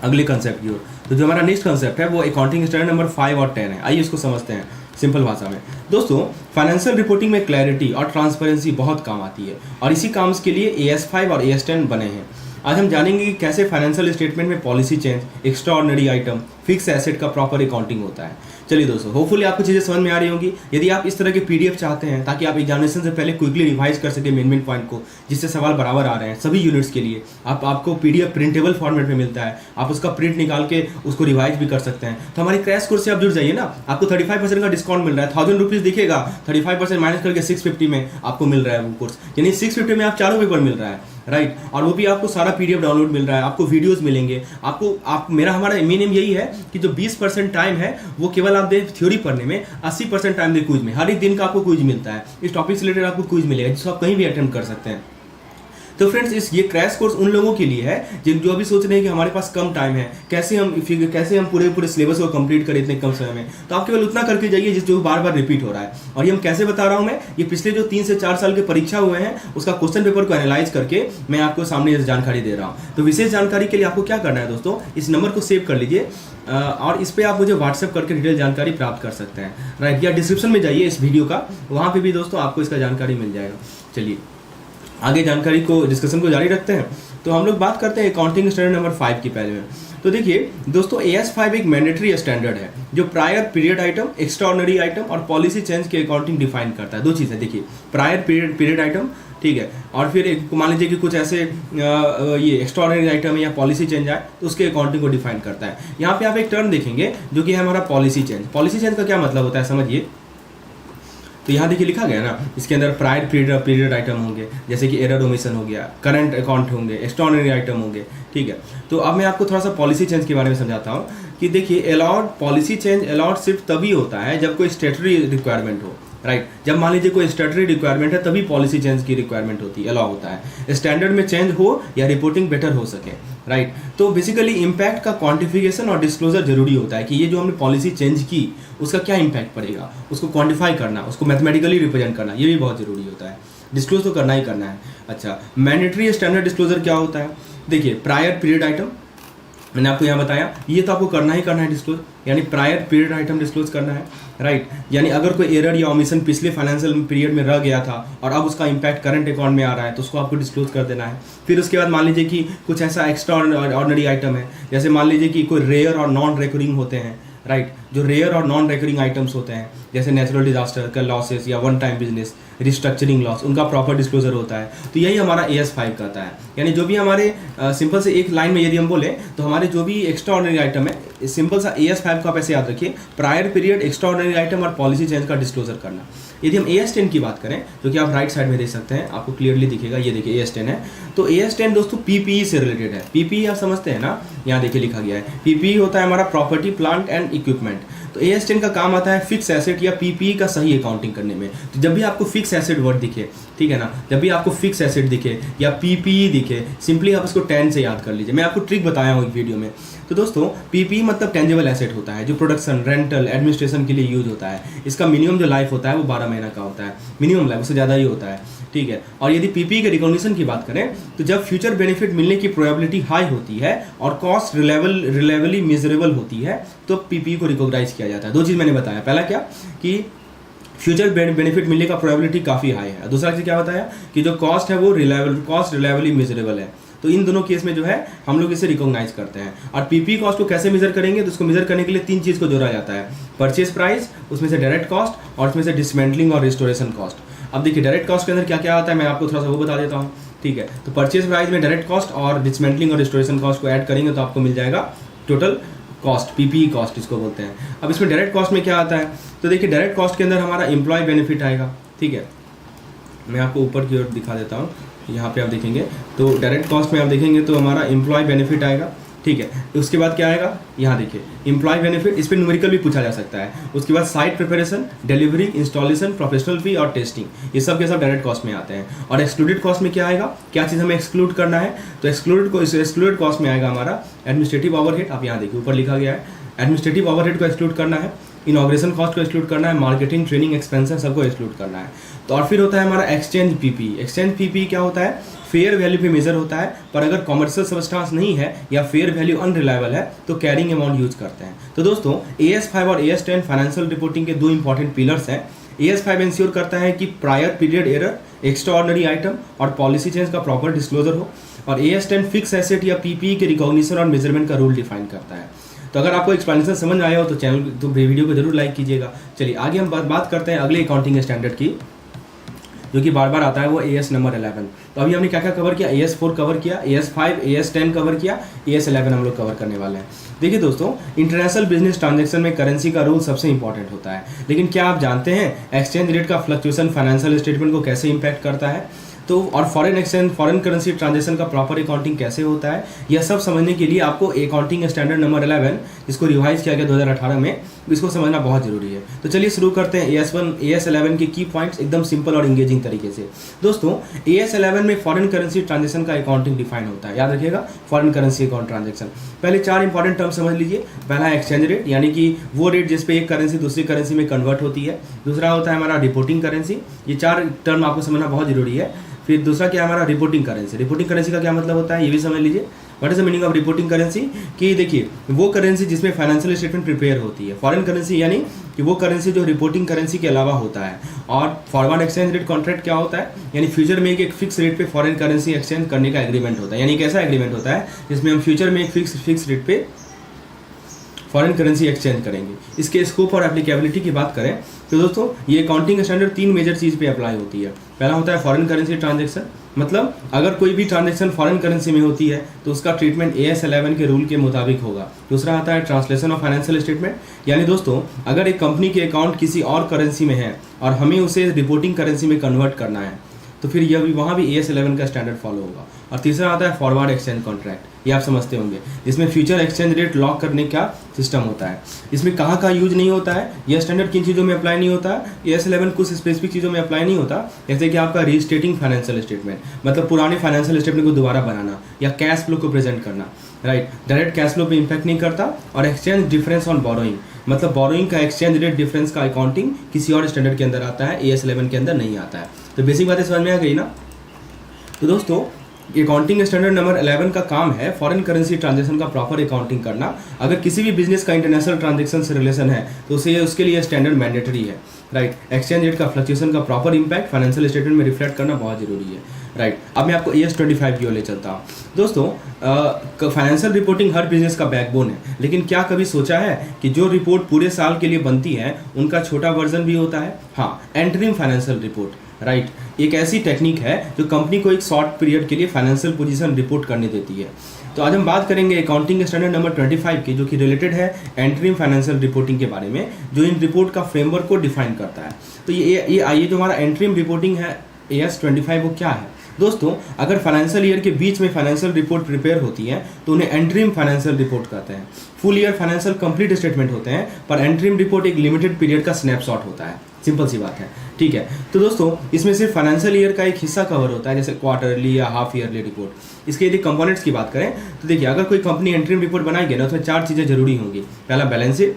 [SPEAKER 1] अगले कंसेप्ट की ओर। तो जो हमारा नेक्स्ट कंसेप्ट है वो अकाउंटिंग स्टैंडर्ड नंबर 5 और 10 है। आइए इसको समझते हैं सिंपल भाषा में। दोस्तों, फाइनेंशियल रिपोर्टिंग में क्लैरिटी और ट्रांसपेरेंसी बहुत काम आती है और इसी काम के लिए AS5 और AS10 बने हैं। आज हम जानेंगे कि कैसे फाइनेंशियल स्टेटमेंट में policy change, extraordinary item, fix asset का प्रॉपर अकाउंटिंग होता है। चलिए दोस्तों, होपफुली आपको चीज़ें समझ में आ रही होंगी। यदि आप इस तरह के PDF चाहते हैं ताकि आप एग्जामिनेशन से पहले क्विकली रिवाइज कर सके मेन पॉइंट को, जिससे सवाल बराबर आ रहे हैं सभी यूनिट्स के लिए, आपको PDF प्रिंटेबल फॉर्मेट में मिलता है। आप उसका प्रिंट निकाल के उसको रिवाइज भी कर सकते हैं। तो हमारी क्रैश कोर्स से आप जुड़ जाइए ना। आपको 35% का डिस्काउंट मिल रहा है। 1000 रुपीज़ दिखेगा, 35% माइनस करके 650 में आपको मिल रहा है वो कोर्स, यानी 650 में आप चारों पेपर मिल रहा है, राइट। और वो भी आपको सारा PDF डाउनलोड मिल रहा है, आपको वीडियोस मिलेंगे। हमारा मेन एम यही है कि जो 20% टाइम है वो केवल आप दें थ्योरी पढ़ने में, 80% टाइम दें क्विज में। हर एक दिन का आपको क्विज मिलता है, इस टॉपिक से रिलेटेड आपको क्विज मिलेगा जिसको आप कहीं भी अटेम्प्ट कर सकते हैं। तो फ्रेंड्स, ये क्रैश कोर्स उन लोगों के लिए है जो अभी सोच रहे हैं कि हमारे पास कम टाइम है, कैसे हम पूरे सिलेबस को कंप्लीट करें इतने कम समय में। तो आप केवल उतना करके जाइए जो बार बार रिपीट हो रहा है। और ये हम कैसे बता रहा हूँ मैं, ये पिछले जो 3 से 4 साल के परीक्षा हुए हैं उसका क्वेश्चन पेपर को एनालाइज करके मैं आपको सामने जानकारी दे रहा हूँ। तो विशेष जानकारी के लिए आपको क्या करना है दोस्तों, इस नंबर को सेव कर लीजिए और इस पर आप मुझे व्हाट्सएप करके डिटेल जानकारी प्राप्त कर सकते हैं, राइट। या डिस्क्रिप्शन में जाइए इस वीडियो का, वहाँ पर भी दोस्तों आपको इसका जानकारी मिल जाएगा। चलिए आगे जानकारी को, डिस्कशन को जारी रखते हैं। तो हम लोग बात करते हैं अकाउंटिंग स्टैंडर्ड नंबर 5 की पहले में। तो देखिए दोस्तों, AS5 एक मैंडेटरी स्टैंडर्ड है जो prior period item, extraordinary item और पॉलिसी चेंज के अकाउंटिंग डिफाइन करता है। 2 चीज़ें देखिए, प्रायर पीरियड आइटम, ठीक है, और फिर मान लीजिए कि कुछ ऐसे ये एक्स्ट्राऑर्डिनरी आइटम है या पॉलिसी चेंज आए तो उसके अकाउंटिंग को डिफाइन करता है। यहाँ पे आप एक टर्म देखेंगे जो कि है हमारा पॉलिसी चेंज। पॉलिसी चेंज का क्या मतलब होता है समझिए। तो यहाँ देखिए लिखा गया ना, इसके अंदर प्रायर पीरियड आइटम होंगे, जैसे कि एरर ओमिशन हो गया, करंट अकाउंट होंगे, एक्स्ट्राऑर्डिनरी आइटम होंगे, ठीक है। तो अब मैं आपको थोड़ा सा पॉलिसी चेंज के बारे में समझाता हूँ कि देखिए, पॉलिसी चेंज अलाउड सिर्फ तभी होता है जब कोई स्टेटरी रिक्वायरमेंट हो, राइट। जब मान लीजिए कोई स्टेटरी रिक्वायरमेंट है तभी पॉलिसी चेंज की रिक्वायरमेंट होती है, अलाउ होता है, स्टैंडर्ड में चेंज हो या रिपोर्टिंग बेटर हो सके, राइट। तो बेसिकली इम्पैक्ट का क्वांटिफिकेशन और डिस्क्लोजर जरूरी होता है कि ये जो हमने पॉलिसी चेंज की उसका क्या इम्पैक्ट पड़ेगा, उसको क्वांटिफाई करना, उसको मैथमेटिकली रिप्रेजेंट करना, ये भी बहुत जरूरी होता है। डिस्क्लोज तो करना ही करना है। अच्छा, मैंडेटरी स्टैंडर्ड डिस्क्लोजर क्या होता है। देखिए, प्रायर पीरियड आइटम मैंने आपको यहाँ बताया, ये तो आपको करना ही करना है डिस्क्लोज, यानी प्रायर पीरियड आइटम डिस्क्लोज करना है, राइट। यानी अगर कोई एरर या ओमिशन पिछले फाइनेंशियल पीरियड में रह गया था और अब उसका इम्पैक्ट करंट अकाउंट में आ रहा है तो उसको आपको डिस्क्लोज कर देना है। फिर उसके बाद मान लीजिए कि कुछ ऐसा एक्स्ट्रा ऑर्डिनरी आइटम है, जैसे मान लीजिए कि कोई रेयर और नॉन रिकरिंग होते हैं, राइट। जो रेयर और नॉन रिकरिंग आइटम्स होते हैं जैसे नेचुरल डिजास्टर का लॉसेस या one time business restructuring loss, उनका प्रॉपर डिस्क्लोजर होता है। तो यही हमारा AS5 कहता है। यानी जो भी हमारे सिंपल से एक लाइन में यदि हम बोले तो हमारे जो भी एक्स्ट्रा ऑर्डिनरी आइटम है, सिंपल सा AS5 को आप ऐसे याद रखिए, prior period, extra ordinary item और पॉलिसी चेंज का डिस्क्लोजर करना। यदि हम AS10 की बात करें जो कि आप राइट साइड में देख सकते हैं, आपको क्लियरली दिखेगा, ये देखिए AS10 है। तो AS10 दोस्तों PPE से रिलेटेड है। PPE आप समझते हैं ना, यहाँ देखिए लिखा गया है, PPE होता है हमारा प्रॉपर्टी, प्लांट एंड इक्विपमेंट। तो AS10 का काम आता है फिक्स एसेट या PPE का सही अकाउंटिंग करने में। तो जब भी आपको फिक्स एसेट वर्ड दिखे, ठीक है ना, जब भी आपको फिक्स एसेट दिखे या PPE दिखे, सिंपली आप इसको 10 से याद कर लीजिए। मैं आपको ट्रिक बताया हूँ एक वीडियो में। तो दोस्तों, PPE मतलब टेंजिबल एसेट होता है जो प्रोडक्शन, रेंटल, एडमिनिस्ट्रेशन के लिए यूज होता है। इसका मिनिमम जो लाइफ होता है वो 12 महीना का होता है, मिनिमम लाइफ, उससे ज़्यादा ही होता है, ठीक है। और यदि PPE के रिकॉग्निशन की बात करें तो जब फ्यूचर बेनिफिट मिलने की प्रोबेबिलिटी हाई होती है और कॉस्ट रिलेवेबली मेजरेबल होती है तो PPE को रिकॉग्नाइज किया जाता है। 2 चीज़ मैंने बताया, पहला क्या कि फ्यूचर बेनिफिट मिलने का प्रोबेबिलिटी काफ़ी हाई है, दूसरा चीज़ क्या बताया कि जो कॉस्ट है वो कॉस्ट रिलेवेबली मेजरेबल है। तो इन दोनों केस में जो है हम लोग इसे रिकॉग्नाइज करते हैं। और PPE कॉस्ट को कैसे मेजर करेंगे, तो उसको मेजर करने के लिए 3 चीज़ को जोड़ा जाता है, परचेज प्राइस, उसमें से डायरेक्ट कॉस्ट और उसमें से डिसमेंटलिंग और रिस्टोरेशन कॉस्ट। अब देखिए डायरेक्ट कॉस्ट के अंदर क्या क्या आता है, मैं आपको थोड़ा सा वो बता देता हूँ, ठीक है। तो परचेज प्राइस में डायरेक्ट कॉस्ट और डिसमेंटलिंग और रिस्टोरेशन कॉस्ट को ऐड करेंगे तो आपको मिल जाएगा टोटल कॉस्ट, PPE कॉस्ट इसको बोलते हैं। अब इसमें डायरेक्ट कॉस्ट में क्या आता है, तो देखिए डायरेक्ट कॉस्ट के अंदर हमारा एम्प्लॉय बेनिफिट आएगा, ठीक है। मैं आपको ऊपर की ओर दिखा देता हूँ, यहाँ पे आप देखेंगे तो डायरेक्ट कॉस्ट में आप देखेंगे तो हमारा एम्प्लॉय बेनिफिट आएगा, ठीक है। उसके बाद क्या आएगा, यहाँ देखिए एम्प्लॉय बेनिफिट, इस पर न्यूमेरिकल भी पूछा जा सकता है। उसके बाद site preparation, delivery, installation, professional fee और टेस्टिंग, ये सब के सब डायरेक्ट कॉस्ट में आते हैं। और एक्सक्लूडेड कॉस्ट में क्या आएगा, क्या चीज़ हमें एक्सक्लूड करना है, तो एक्सक्लूडेड कॉस्ट में आएगा हमारा एडमिनिस्ट्रेटिव ओवरहेड, आप यहाँ देखिए ऊपर लिखा गया है, एडमिनिस्ट्रेटिव ओवरहेड को एक्सक्लूड करना है, इनॉग्रेशन कॉस्ट को एक्सक्लूड करना है, मार्केटिंग, ट्रेनिंग एक्सपेंसेस सबको एक्सक्लूड करना है। तो और फिर होता है हमारा एक्सचेंज पीपी। एक्सचेंज पीपी क्या होता है, फेयर वैल्यू पे मेजर होता है, पर अगर कॉमर्शियल सब्सटेंस नहीं है या फेयर वैल्यू अनरिलायबल है तो कैरिंग अमाउंट यूज करते हैं। तो दोस्तों AS5 और AS10 फाइनेंशियल रिपोर्टिंग के दो इंपॉर्टेंट पिलर्स हैं। AS5 इंश्योर करता है कि prior period error, extra ordinary item और पॉलिसी चेंज का प्रॉपर डिस्क्लोजर हो, और AS10 फिक्स एसेट या पीपी के रिकॉग्निशन और मेजरमेंट का रूल डिफाइन करता है। तो अगर आपको एक्सप्लेनेशन समझ में आया हो तो चैनल तो वीडियो को जरूर लाइक कीजिएगा। चलिए आगे हम बात करते हैं अगले अकाउंटिंग स्टैंडर्ड की, जो कि बार बार आता है, वो AS नंबर 11। तो अभी हमने क्या क्या कवर किया, AS4 कवर किया, AS5, AS10 कवर किया, AS11 हम लोग कवर करने वाले हैं। देखिए दोस्तों, इंटरनेशनल बिजनेस ट्रांजैक्शन में करेंसी का रोल सबसे इंपॉर्टेंट होता है, लेकिन क्या आप जानते हैं एक्सचेंज रेट का फ्लक्चुएशन फाइनेंशियल स्टेटमेंट को कैसे इंपैक्ट करता है। तो और फॉरेन करेंसी ट्रांजैक्शन का प्रॉपर अकाउंटिंग कैसे होता है, यह सब समझने के लिए आपको अकाउंटिंग स्टैंडर्ड नंबर 11, जिसको रिवाइज किया गया 2018 में, इसको समझना बहुत जरूरी है। तो चलिए शुरू करते हैं AS11 के की पॉइंट्स एकदम सिंपल और इंगेजिंग तरीके से। दोस्तों AS11 में फॉरेन करेंसी ट्रांजैक्शन का अकाउंटिंग डिफाइन होता है, याद रखिएगा, फॉरेन करेंसी अकाउंट ट्रांजैक्शन। पहले 4 इंपॉर्टेंट टर्म समझ लीजिए। पहला है एक्सचेंज रेट, यानी कि वो रेट जिस पे एक करेंसी दूसरी करेंसी में कन्वर्ट होती है। दूसरा होता है हमारा रिपोर्टिंग करेंसी, ये 4 टर्म आपको समझना बहुत जरूरी है। फिर दूसरा क्या है हमारा रिपोर्टिंग करेंसी। रिपोर्टिंग करेंसी का क्या मतलब होता है, ये भी समझ लीजिए। What is the meaning of reporting currency, कि देखिए वो करेंसी जिसमें फाइनेंशियल स्टेटमेंट प्रिपेयर होती है। फॉरेन करेंसी यानी कि वो करेंसी जो रिपोर्टिंग करेंसी के अलावा होता है। और फॉरवर्ड एक्सचेंज रेट कॉन्ट्रैक्ट क्या होता है, यानी फ्यूचर में एक फिक्स रेट पे फॉरेन करेंसी एक्सचेंज करने का एग्रीमेंट होता है। यानी एक ऐसा एग्रीमेंट होता है जिसमें हम फ्यूचर में एक फिक्स रेट पे फॉरेन करेंसी एक्सचेंज करेंगे। इसके स्कोप और एप्लीकेबिलिटी की बात करें तो दोस्तों ये अकाउंटिंग स्टैंडर्ड 3 मेजर चीज़ पे अप्लाई होती है। पहला होता है फॉरेन करेंसी ट्रांजैक्शन, मतलब अगर कोई भी ट्रांजैक्शन फॉरेन करेंसी में होती है तो उसका ट्रीटमेंट AS11 के रूल के मुताबिक होगा। दूसरा आता है ट्रांसलेशन ऑफ फाइनेंशियल स्टेटमेंट, यानी दोस्तों अगर एक कंपनी के अकाउंट किसी और करेंसी में है और हमें उसे रिपोर्टिंग करेंसी में कन्वर्ट करना है तो फिर यह भी वहाँ भी AS11 का स्टैंडर्ड फॉलो होगा। और तीसरा आता है फॉरवर्ड एक्सचेंज कॉन्ट्रैक्ट, ये आप समझते होंगे, जिसमें फ्यूचर एक्सचेंज रेट लॉक करने का सिस्टम होता है। इसमें कहाँ कहाँ यूज नहीं होता है, यह स्टैंडर्ड किन चीज़ों में अप्लाई नहीं होता है, AS11 कुछ स्पेसिफिक चीज़ों में अप्लाई नहीं होता, जैसे कि आपका रीस्टेटिंग फाइनेंशियल स्टेटमेंट, मतलब पुराने फाइनेंशियल स्टेटमेंट को दोबारा बनाना या कैश फ्लो को प्रेजेंट करना, राइट। डायरेक्ट कैश फ्लो पे इम्पैक्ट नहीं करता। और एक्सचेंज डिफरेंस ऑन बोरोइंग, मतलब बोरोइंग का एक्सचेंज रेट डिफरेंस का अकाउंटिंग किसी और स्टैंडर्ड के अंदर आता है, AS11 के अंदर नहीं आता है। तो बेसिक बातें समझ में आ गई ना। तो दोस्तों अकाउंटिंग स्टैंडर्ड नंबर 11 का काम है फॉरेन करेंसी ट्रांजैक्शन का प्रॉपर अकाउंटिंग करना। अगर किसी भी बिजनेस का इंटरनेशनल ट्रांजैक्शन से रिलेशन है तो उसके लिए स्टैंडर्ड मैंडेटरी है, राइट। एक्सचेंज रेट का फ्लक्चुएशन का प्रॉपर इंपैक्ट फाइनेंशियल स्टेटमेंट में रिफ्लेक्ट करना बहुत जरूरी है, राइट। अब मैं आपको AS25 की ओर ले चलता हूँ। दोस्तों फाइनेंशियल रिपोर्टिंग हर बिजनेस का बैकबोन है, लेकिन क्या कभी सोचा है कि जो रिपोर्ट पूरे साल के लिए बनती है उनका छोटा वर्जन भी होता है। हाँ, एंटरिम फाइनेंशियल रिपोर्ट, राइट। एक ऐसी टेक्निक है जो कंपनी को एक शॉर्ट पीरियड के लिए फाइनेंशियल पोजीशन रिपोर्ट करने देती है। तो आज हम बात करेंगे अकाउंटिंग स्टैंडर्ड नंबर 25 की, जो कि रिलेटेड है एंटरिम फाइनेंशियल रिपोर्टिंग के बारे में, जो इन रिपोर्ट का फ्रेमवर्क को डिफाइन करता है। तो ये आइए जो हमारा एंटरिम रिपोर्टिंग है AS25 वो क्या है। दोस्तों अगर फाइनेंशियल ईयर के बीच में फाइनेंशियल रिपोर्ट प्रिपेयर होती है तो उन्हें एंटरिम फाइनेंशियल रिपोर्ट कहते हैं। Full year financial complete statement होते हैं, पर एंटरिम रिपोर्ट एक लिमिटेड पीरियड का स्नैपशॉट होता है। सिंपल सी बात है, ठीक है। तो दोस्तों इसमें सिर्फ फाइनेंशियल ईयर का एक हिस्सा कवर होता है, जैसे क्वार्टरली या हाफ ईयरली रिपोर्ट। इसके यदि कंपोनेंट्स की बात करें तो देखिए अगर कोई कंपनी एंटरिम रिपोर्ट बनाएगी ना, उसमें 4 चीज़ें जरूरी होंगी। पहला बैलेंस शीट,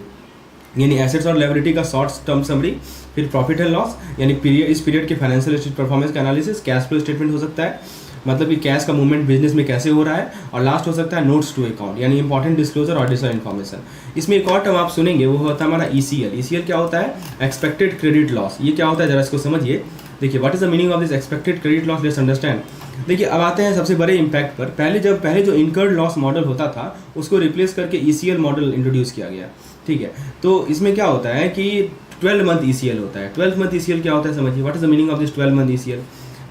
[SPEAKER 1] यानी एसेट्स और लायबिलिटी का शॉर्ट टर्म समरी। फिर प्रॉफिट एंड लॉस, यानी इस पीरियड के फाइनेंशियल परफॉर्मेंस का एनालिसिस। कैश फ्लो स्टेटमेंट हो सकता है, मतलब कि कैश का मूवमेंट बिजनेस में कैसे हो रहा है। और लास्ट हो सकता है नोट्स टू अकाउंट, यानी इंपॉर्टेंट डिस्क्लोजर और एडिशनल इन्फॉर्मेशन। इसमें एक और टर्म आप सुनेंगे, वो होता है हमारा ECL। ECL क्या होता है, एक्सपेक्टेड क्रेडिट लॉस। ये क्या होता है जरा इसको समझिए। देखिए what is the meaning of this expected credit loss, let's understand. देखिए अब आते हैं सबसे बड़े इंपैक्ट पर। पहले जो इनकर्ड लॉस मॉडल होता था उसको रिप्लेस करके ECL मॉडल इंट्रोड्यूस किया गया, ठीक है। तो इसमें क्या होता है कि 12 मंथ ECL होता है। 12 मंथ ECL क्या होता है समझिए, what is the meaning of this 12 month ECL।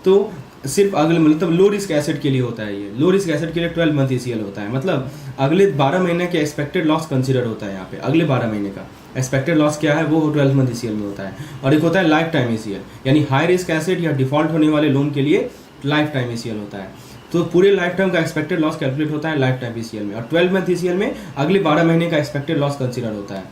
[SPEAKER 1] तो सिर्फ अगले मतलब लो रिस्क एसेट के लिए होता है। ये लो रिस्क एसेट के लिए 12 मंथ ECL होता है, मतलब अगले 12 महीने के एक्सपेक्टेड लॉस कंसिडर होता है। यहाँ पे अगले 12 महीने का एक्सपेक्टेड लॉस क्या है वो 12 मंथ ECL में होता है। और एक होता है लाइफ टाइम ECL, यानी हाई रिस्क एसेट या डिफॉल्ट होने वाले लोन के लिए लाइफ टाइम ECL होता है। तो पूरे लाइफ टाइम का एक्सपेक्टेड लॉस कैलकुलेट होता है लाइफ टाइम ईसीएल में, और 12 मंथ ईसीएल में अगले 12 महीने का एक्सपेक्टेड लॉस कंसिडर होता है।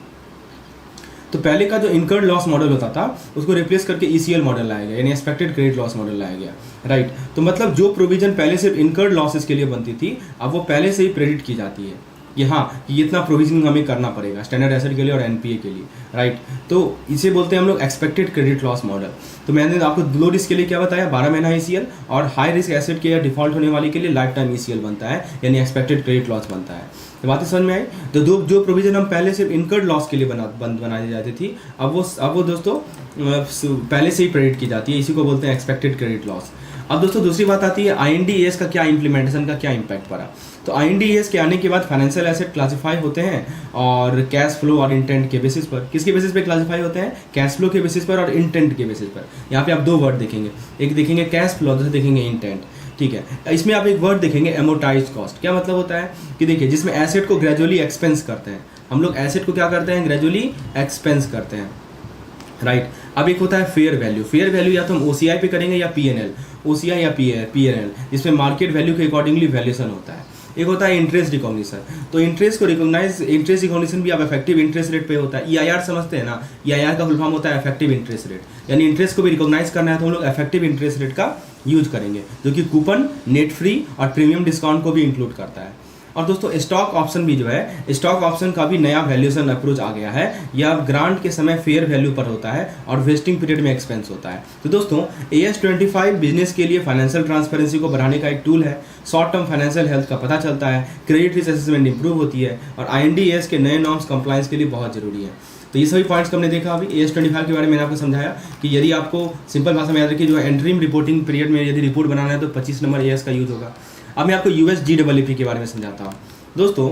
[SPEAKER 1] तो पहले का जो इनकर्ड लॉस मॉडल होता था उसको रिप्लेस करके ईसीएल मॉडल लाया गया, यानी एक्सपेक्टेड क्रेडिट लॉस मॉडल लाया गया, राइट। तो मतलब जो प्रोविजन पहले सिर्फ इनकर्ड लॉसेस के लिए बनती थी, अब वो पहले से ही प्रेडिक्ट की जाती है कि हाँ कि इतना प्रोविजनिंग हमें करना पड़ेगा स्टैंडर्ड एसेट के लिए और एनपीए के लिए, राइट। तो इसे बोलते हैं हम लोग एक्सपेक्टेड क्रेडिट लॉस मॉडल। तो मैंने आपको लो रिस्क के लिए क्या बताया, 12 महीना ईसीएल, और हाई रिस्क एसेट के या डिफॉल्ट होने वाली के लिए लाइफ टाइम ईसीएल बनता है, यानी एक्सपेक्टेड क्रेडिट लॉस बनता है। तो बातें समझ में आई। तो जो प्रोविजन हम पहले सिर्फ इनकर्ड लॉस के लिए बनाई जाती थी, अब वो दोस्तों पहले से ही प्रेडिक्ट की जाती है, इसी को बोलते हैं एक्सपेक्टेड क्रेडिट लॉस। अब दोस्तों दूसरी बात आती है आईएनडीएस का क्या इम्प्लीमेंटेशन का क्या इम्पैक्ट पड़ा। तो आईएनडीएस के आने के बाद फाइनेंशियल एसेट क्लासिफाई होते हैं और कैश फ्लो और इंटेंट के बेसिस पर। किसके बेसिस पे क्लासिफाई होते हैं, कैश फ्लो के बेसिस पर और इंटेंट के बेसिस पर। यहाँ पे आप दो वर्ड देखेंगे, एक देखेंगे कैश फ्लो, दूसरे देखेंगे इंटेंट, ठीक है। इसमें आप एक वर्ड देखेंगे एमोटाइज कॉस्ट। क्या मतलब होता है कि देखिए जिसमें एसेट को ग्रेजुअली एक्सपेंस करते हैं, हम लोग एसेट को क्या करते हैं, ग्रेजुअली एक्सपेंस करते हैं, राइट। अब एक होता है फेयर वैल्यू। फेयर वैल्यू या तो हम ओसीआई पे करेंगे या पीएनएल, ओसीआई या पीएनएल, जिसमें मार्केट वैल्यू के अकॉर्डिंगली वैल्यूएशन होता है। एक होता है इंटरेस्ट रिकॉग्निशन। तो इंटरेस्ट रिकॉग्निशन भी आप इफेक्टिव इंटरेस्ट रेट पे होता है। ईआईआर समझते हैं ना, ईआईआर का फुल फॉर्म होता है इफेक्टिव इंटरेस्ट रेट, यानी इंटरेस्ट को भी रिकॉग्नाइज करना है तो हम लोग इफेक्टिव इंटरेस्ट रेट का यूज करेंगे, जो कि कूपन, नेट फ्री और प्रीमियम डिस्काउंट को भी इंक्लूड करता है। और दोस्तों स्टॉक ऑप्शन भी जो है, स्टॉक ऑप्शन का भी नया वैल्यूएशन अप्रोच आ गया है। यह ग्रांट के समय फेयर वैल्यू पर होता है और वेस्टिंग पीरियड में एक्सपेंस होता है। तो दोस्तों AS25 बिजनेस के लिए फाइनेंशियल ट्रांसपेरेंसी को बढ़ाने का एक टूल है। शॉर्ट टर्म फाइनेंशियल हेल्थ का पता चलता है, क्रेडिट रिस्क असेसमेंट इंप्रूव होती है, और INDAS के नए नॉर्म्स कंप्लायंस के लिए बहुत जरूरी है। तो ये सभी पॉइंट्स हमने देखा। अभी AS25 के बारे में मैंने आपको समझाया कि यदि आपको सिंपल भाषा में याद रखिए, जो एंट्रीम रिपोर्टिंग पीरियड में यदि रिपोर्ट बनाना है तो 25 नंबर AS का यूज होगा। अब मैं आपको USGEEP के बारे में समझाता हूँ। दोस्तों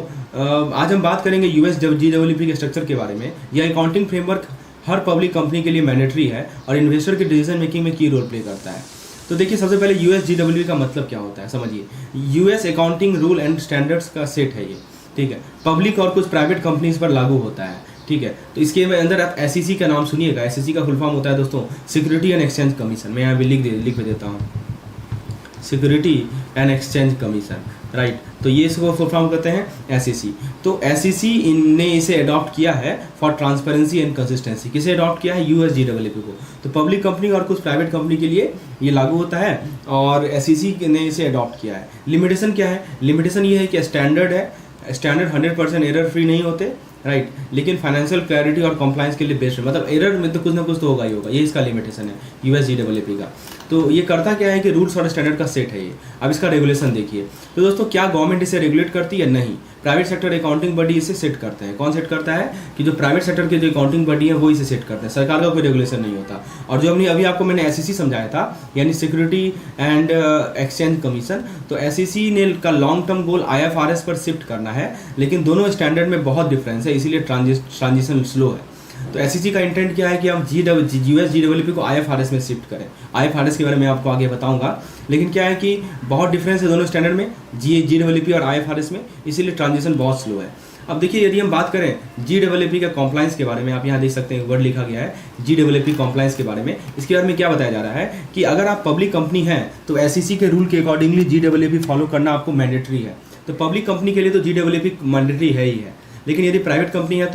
[SPEAKER 1] आज हम बात करेंगे USGEEP के स्ट्रक्चर के बारे में। यह अकाउंटिंग फ्रेमवर्क हर पब्लिक कंपनी के लिए मैंडेटरी है और इन्वेस्टर के डिसीजन मेकिंग में की रोल प्ले करता है। तो देखिए सबसे पहले USGEEP का मतलब क्या होता है समझिए। US accounting rule and standards का सेट है ये, ठीक है। पब्लिक और कुछ प्राइवेट कंपनीज पर लागू होता है, ठीक है। तो इसके अंदर आप SEC का नाम सुनिएगा। SEC का फुल फॉर्म होता है दोस्तों सिक्योरिटी एंड एक्सचेंज कमीशन। मैं यहाँ भी लिख देता हूँ, security and exchange commission, right. तो ये इसको फुल फॉर्म करते हैं SEC। तो SEC ने इसे अडॉप्ट किया है फॉर ट्रांसपेरेंसी एंड कंसिस्टेंसी। किसे अडॉप्ट किया है, USGEEP को। तो पब्लिक कंपनी और कुछ प्राइवेट कंपनी के लिए ये लागू होता है और SEC ने इसे अडॉप्ट किया है। लिमिटेशन क्या है, लिमिटेशन ये है कि स्टैंडर्ड है, स्टैंडर्ड 100% एरर फ्री नहीं होते, राइट। लेकिन फाइनेंशियल क्लैरिटी और कंप्लायंस के लिए बेस्ट है, मतलब एरर में तो कुछ ना कुछ तो होगा ही होगा, ये इसका लिमिटेशन है USGEEP का। तो ये करता क्या है कि रूल्स और स्टैंडर्ड का सेट है ये। अब इसका रेगुलेशन देखिए। तो दोस्तों क्या गवर्नमेंट इसे रेगुलेट करती है, नहीं। प्राइवेट सेक्टर अकाउंटिंग बॉडी इसे सेट करते हैं। कौन सेट करता है कि जो प्राइवेट सेक्टर के जो अकाउंटिंग बॉडी है वो इसे सेट करते हैं, सरकार का कोई रेगुलेशन नहीं होता। और जो हमने अभी आपको मैंने SEC समझाया था, यानी सिक्योरिटी एंड एक्सचेंज कमीशन, तो SEC ने का लॉन्ग टर्म गोल IFRS पर शिफ्ट करना है, लेकिन दोनों स्टैंडर्ड में बहुत डिफरेंस है, इसीलिए ट्रांजिशन स्लो है। तो SEC का इंटेंट क्या है कि हम USGEEP को IFRS में शिफ्ट करें। IFRS के बारे में आपको आगे बताऊंगा, लेकिन क्या है कि बहुत डिफरेंस है दोनों स्टैंडर्ड में, GEEP और IFRS में, इसीलिए ट्रांजिशन बहुत स्लो है। अब देखिए यदि हम बात करें GEEP का कॉम्प्लायंस के बारे में, आप यहाँ देख सकते हैं वर्ड लिखा गया है GEEP कॉम्प्लायंस के बारे में। इसके बारे में क्या बताया जा रहा है कि अगर आप पब्लिक कंपनी हैं तो SEC के रूल के अकॉर्डिंगली GEEP फॉलो करना आपको मैंडेटरी है। तो पब्लिक कंपनी के लिए तो GEEP मैंडेटरी है ही है, लेकिन यदि प्राइवेट कंपनी है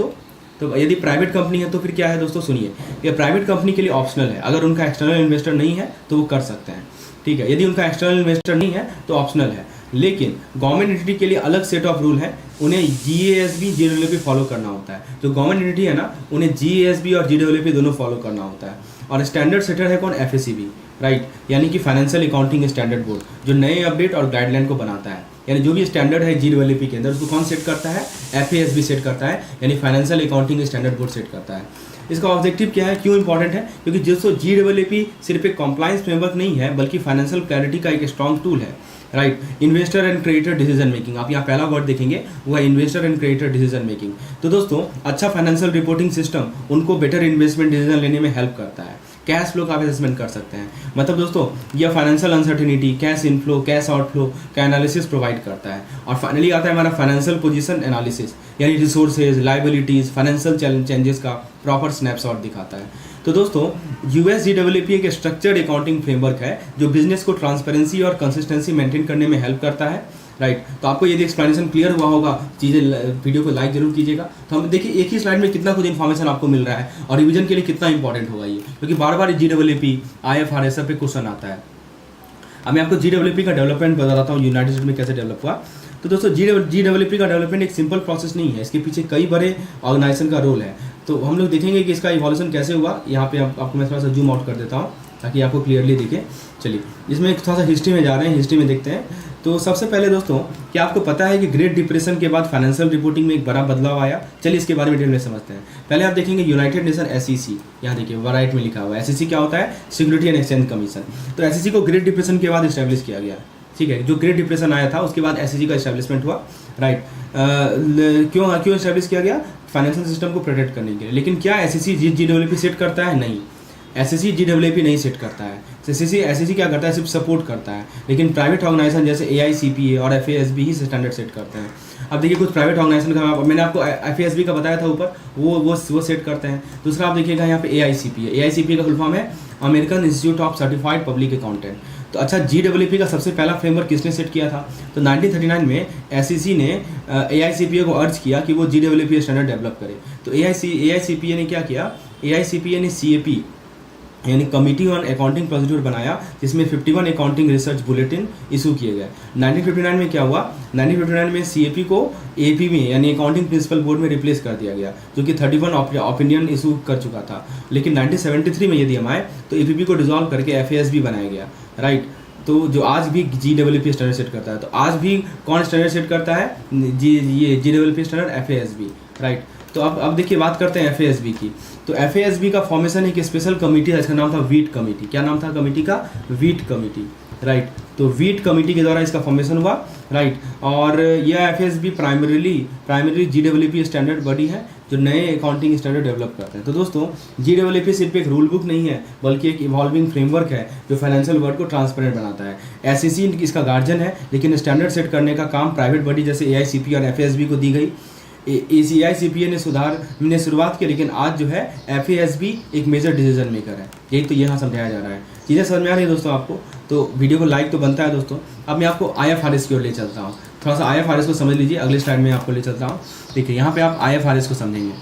[SPEAKER 1] तो यदि प्राइवेट कंपनी है तो फिर क्या है दोस्तों, सुनिए। ये प्राइवेट कंपनी के लिए ऑप्शनल है, अगर उनका एक्सटर्नल इन्वेस्टर नहीं है तो वो कर सकते हैं, ठीक है। यदि उनका एक्सटर्नल इन्वेस्टर नहीं है तो ऑप्शनल है। लेकिन गवर्नमेंट एंटिटी के लिए अलग सेट ऑफ रूल है, उन्हें GASB GEEP फॉलो करना होता है। जो गवर्नमेंट एंटिटी है ना, उन्हें GASB और GEEP दोनों फॉलो करना होता है। और स्टैंडर्ड सेटर है कौन, FACB, राइट, यानी कि फाइनेंशियल अकाउंटिंग स्टैंडर्ड बोर्ड, जो नए अपडेट और गाइडलाइन को बनाता है। यानी जो भी स्टैंडर्ड है GEEP के अंदर उसको कौन सेट करता है, FASB सेट करता है, यानी financial accounting standard board set करता है। इसका ऑब्जेक्टिव क्या है, क्यों इंपॉर्टेंट है, क्योंकि दोस्तों GEEP सिर्फ एक कॉम्प्लायंस फ्रेमवर्क नहीं है, बल्कि फाइनेंशियल क्लैरिटी का एक स्ट्रॉन्ग टूल है, right. Investor and creditor decision making, आप यहाँ पहला वर्ड देखेंगे वो है investor and creditor decision making. तो दोस्तों अच्छा फाइनेंशियल रिपोर्टिंग सिस्टम उनको बेटर इन्वेस्टमेंट डिसीजन लेने में हेल्प करता है। कैश फ्लो का असेसमेंट कर सकते हैं, मतलब दोस्तों यह financial uncertainty, cash inflow, cash outflow का एनालिसिस प्रोवाइड करता है। और फाइनली आता है हमारा फाइनेंशियल पोजीशन एनालिसिस, यानी रिसोर्सेज, लाइबिलिटीज़, फाइनेंशियल चेंजेस का प्रॉपर स्नैपशॉट दिखाता है। तो दोस्तों USGWP एक स्ट्रक्चर्ड अकाउंटिंग फ्रेमवर्क है जो बिजनेस को ट्रांसपेरेंसी और कंसिस्टेंसी मेंटेन करने में हेल्प करता है, राइट। तो आपको यदि एक्सप्लेनेशन क्लियर हुआ होगा, चीज़ें वीडियो को लाइक जरूर कीजिएगा। तो हम देखिए एक ही स्लाइड में कितना कुछ इन्फॉर्मेशन आपको मिल रहा है और रिवीजन के लिए कितना इंपॉर्टेंट होगा ये, क्योंकि बार बार GWP IFRS पे क्वेश्चन आता है। अब मैं आपको GWP का डेवलपमेंट बताता हूँ यूनाइटेड स्टेट में कैसे डेवलप हुआ। तो दोस्तों GWP का डेवलपमेंट एक सिंपल प्रोसेस नहीं है, इसके पीछे कई बड़े ऑर्गेनाइजेशन का रोल है। तो हम लोग देखेंगे कि इसका इवोल्यूशन कैसे हुआ। यहाँ पे आपको मैं थोड़ा सा जूम आउट कर देता हूँ ताकि आपको क्लियरली दिखे। चलिए इसमें थोड़ा सा हिस्ट्री में जा रहे हैं, हिस्ट्री में देखते हैं। तो सबसे पहले दोस्तों क्या आपको पता है कि ग्रेट डिप्रेशन के बाद फाइनेंशियल रिपोर्टिंग में एक बड़ा बदलाव आया। चलिए इसके बारे में डिटेल में समझते हैं। पहले आप देखेंगे यूनाइटेड नेशन SEC, यहाँ देखिए राइट में लिखा हुआ है। SEC क्या होता है? Security and exchange commission. तो SEC को ग्रेट डिप्रेशन के बाद इस्टेब्लिश किया गया, ठीक है। जो ग्रेट डिप्रेशन आया था उसके बाद SEC का इस्टेब्लिशमेंट हुआ, राइट। क्यों इस्टेब्लिश किया गया? फाइनेंशियल सिस्टम को प्रोटेक्ट करने के लिए। लेकिन क्या SEC GWP सेट करता है? नहीं, SEC GWP नहीं सेट करता है। SEC क्या करता है? सिर्फ सपोर्ट करता है। लेकिन प्राइवेट ऑर्गेनाइजेशन जैसे AICPA और FASB ही स्टैंडर्ड सेट करते हैं। अब देखिए कुछ प्राइवेट ऑर्गेनाइजेशन का मैंने आपको FASB का बताया था ऊपर, वो सेट करते हैं। दूसरा आप देखिएगा यहाँ पे AICPA का फुल फॉर्म है American institute of certified public accountant. तो अच्छा GWP का सबसे पहला फ्रेमवर्क किसने सेट किया था? तो 1939 में SEC ने AICPA को अर्ज किया कि वो GWP स्टैंडर्ड डेवलप करे। तो AICPA ने क्या किया? AICPA ने CAP यानी कमिटी ऑन अकाउंटिंग प्रोसीड्यूर बनाया, जिसमें 51 अकाउंटिंग रिसर्च बुलेटिन इशू किए गए। 1959 में क्या हुआ? 1959 में CAP को AP में यानी अकाउंटिंग प्रिंसिपल बोर्ड में रिप्लेस कर दिया गया, जो कि 31 ओपिनियन इशू कर चुका था। लेकिन 1973 में यदि हम आए तो APP को डिसॉल्व करके FASB बनाया गया, राइट। तो जो आज भी GWP स्टैंडर्ड सेट करता है। तो आज भी कौन स्टैंडर्ड सेट करता है? ये GWP स्टैंडर्ड FASB, राइट। तो अब देखिए बात करते हैं FASB की। तो FASB का फॉर्मेशन एक स्पेशल कमेटी है, इसका नाम था वीट कमेटी। क्या नाम था कमेटी का? Wheat committee, right. तो वीट कमेटी के द्वारा इसका फॉर्मेशन हुआ, राइट। और यह FASB primary GWP standard body है जो नए अकाउंटिंग स्टैंडर्ड डेवलप करते हैं। तो दोस्तों GWP सिर्फ एक रूल बुक नहीं है, बल्कि एक इवॉल्विंग फ्रेमवर्क है जो फाइनेंशियल वर्ल्ड को ट्रांसपेरेंट बनाता है। SEC इसका गार्जियन है, लेकिन स्टैंडर्ड सेट करने का काम प्राइवेट बॉडी जैसे AICPA और FASB को दी गई। AICPA ने शुरुआत की, लेकिन आज जो है FASB एक मेजर डिसीजन मेकर है। यही तो यहाँ समझाया जा रहा है। चीज़ें समझ में आ रही है दोस्तों आपको? तो वीडियो को लाइक तो बनता है दोस्तों। अब मैं आपको IFRS की ओर ले चलता हूँ, थोड़ा सा IFRS को समझ लीजिए। अगले स्लाइड में आपको ले चलता हूँ। देखिए यहाँ पे आप IFRS को समझेंगे,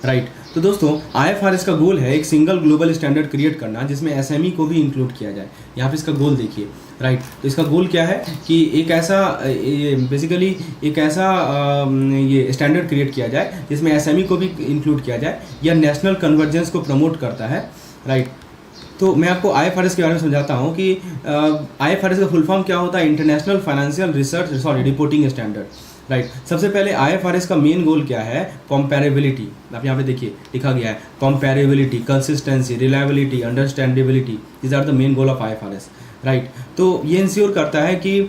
[SPEAKER 1] राइट। तो दोस्तों IFRS का गोल है एक सिंगल ग्लोबल स्टैंडर्ड क्रिएट करना, जिसमें SME को भी इंक्लूड किया जाए। यहाँ पे इसका गोल देखिए, राइट। तो इसका गोल क्या है कि एक ऐसा ये स्टैंडर्ड क्रिएट किया जाए जिसमें SME को भी इंक्लूड किया जाए। यह नेशनल कन्वर्जेंस को प्रमोट करता है, राइट। तो मैं आपको IFRS के बारे में समझाता हूँ कि IFRS का फुल फॉर्म क्या होता है? International financial reporting standard, right. सबसे पहले IFRS का मेन गोल क्या है? कंपैरेबिलिटी। आप यहाँ पे देखिए लिखा गया है comparability, consistency, reliability, understandability. These are the main goal of IFRS, right. तो ये इंश्योर करता है कि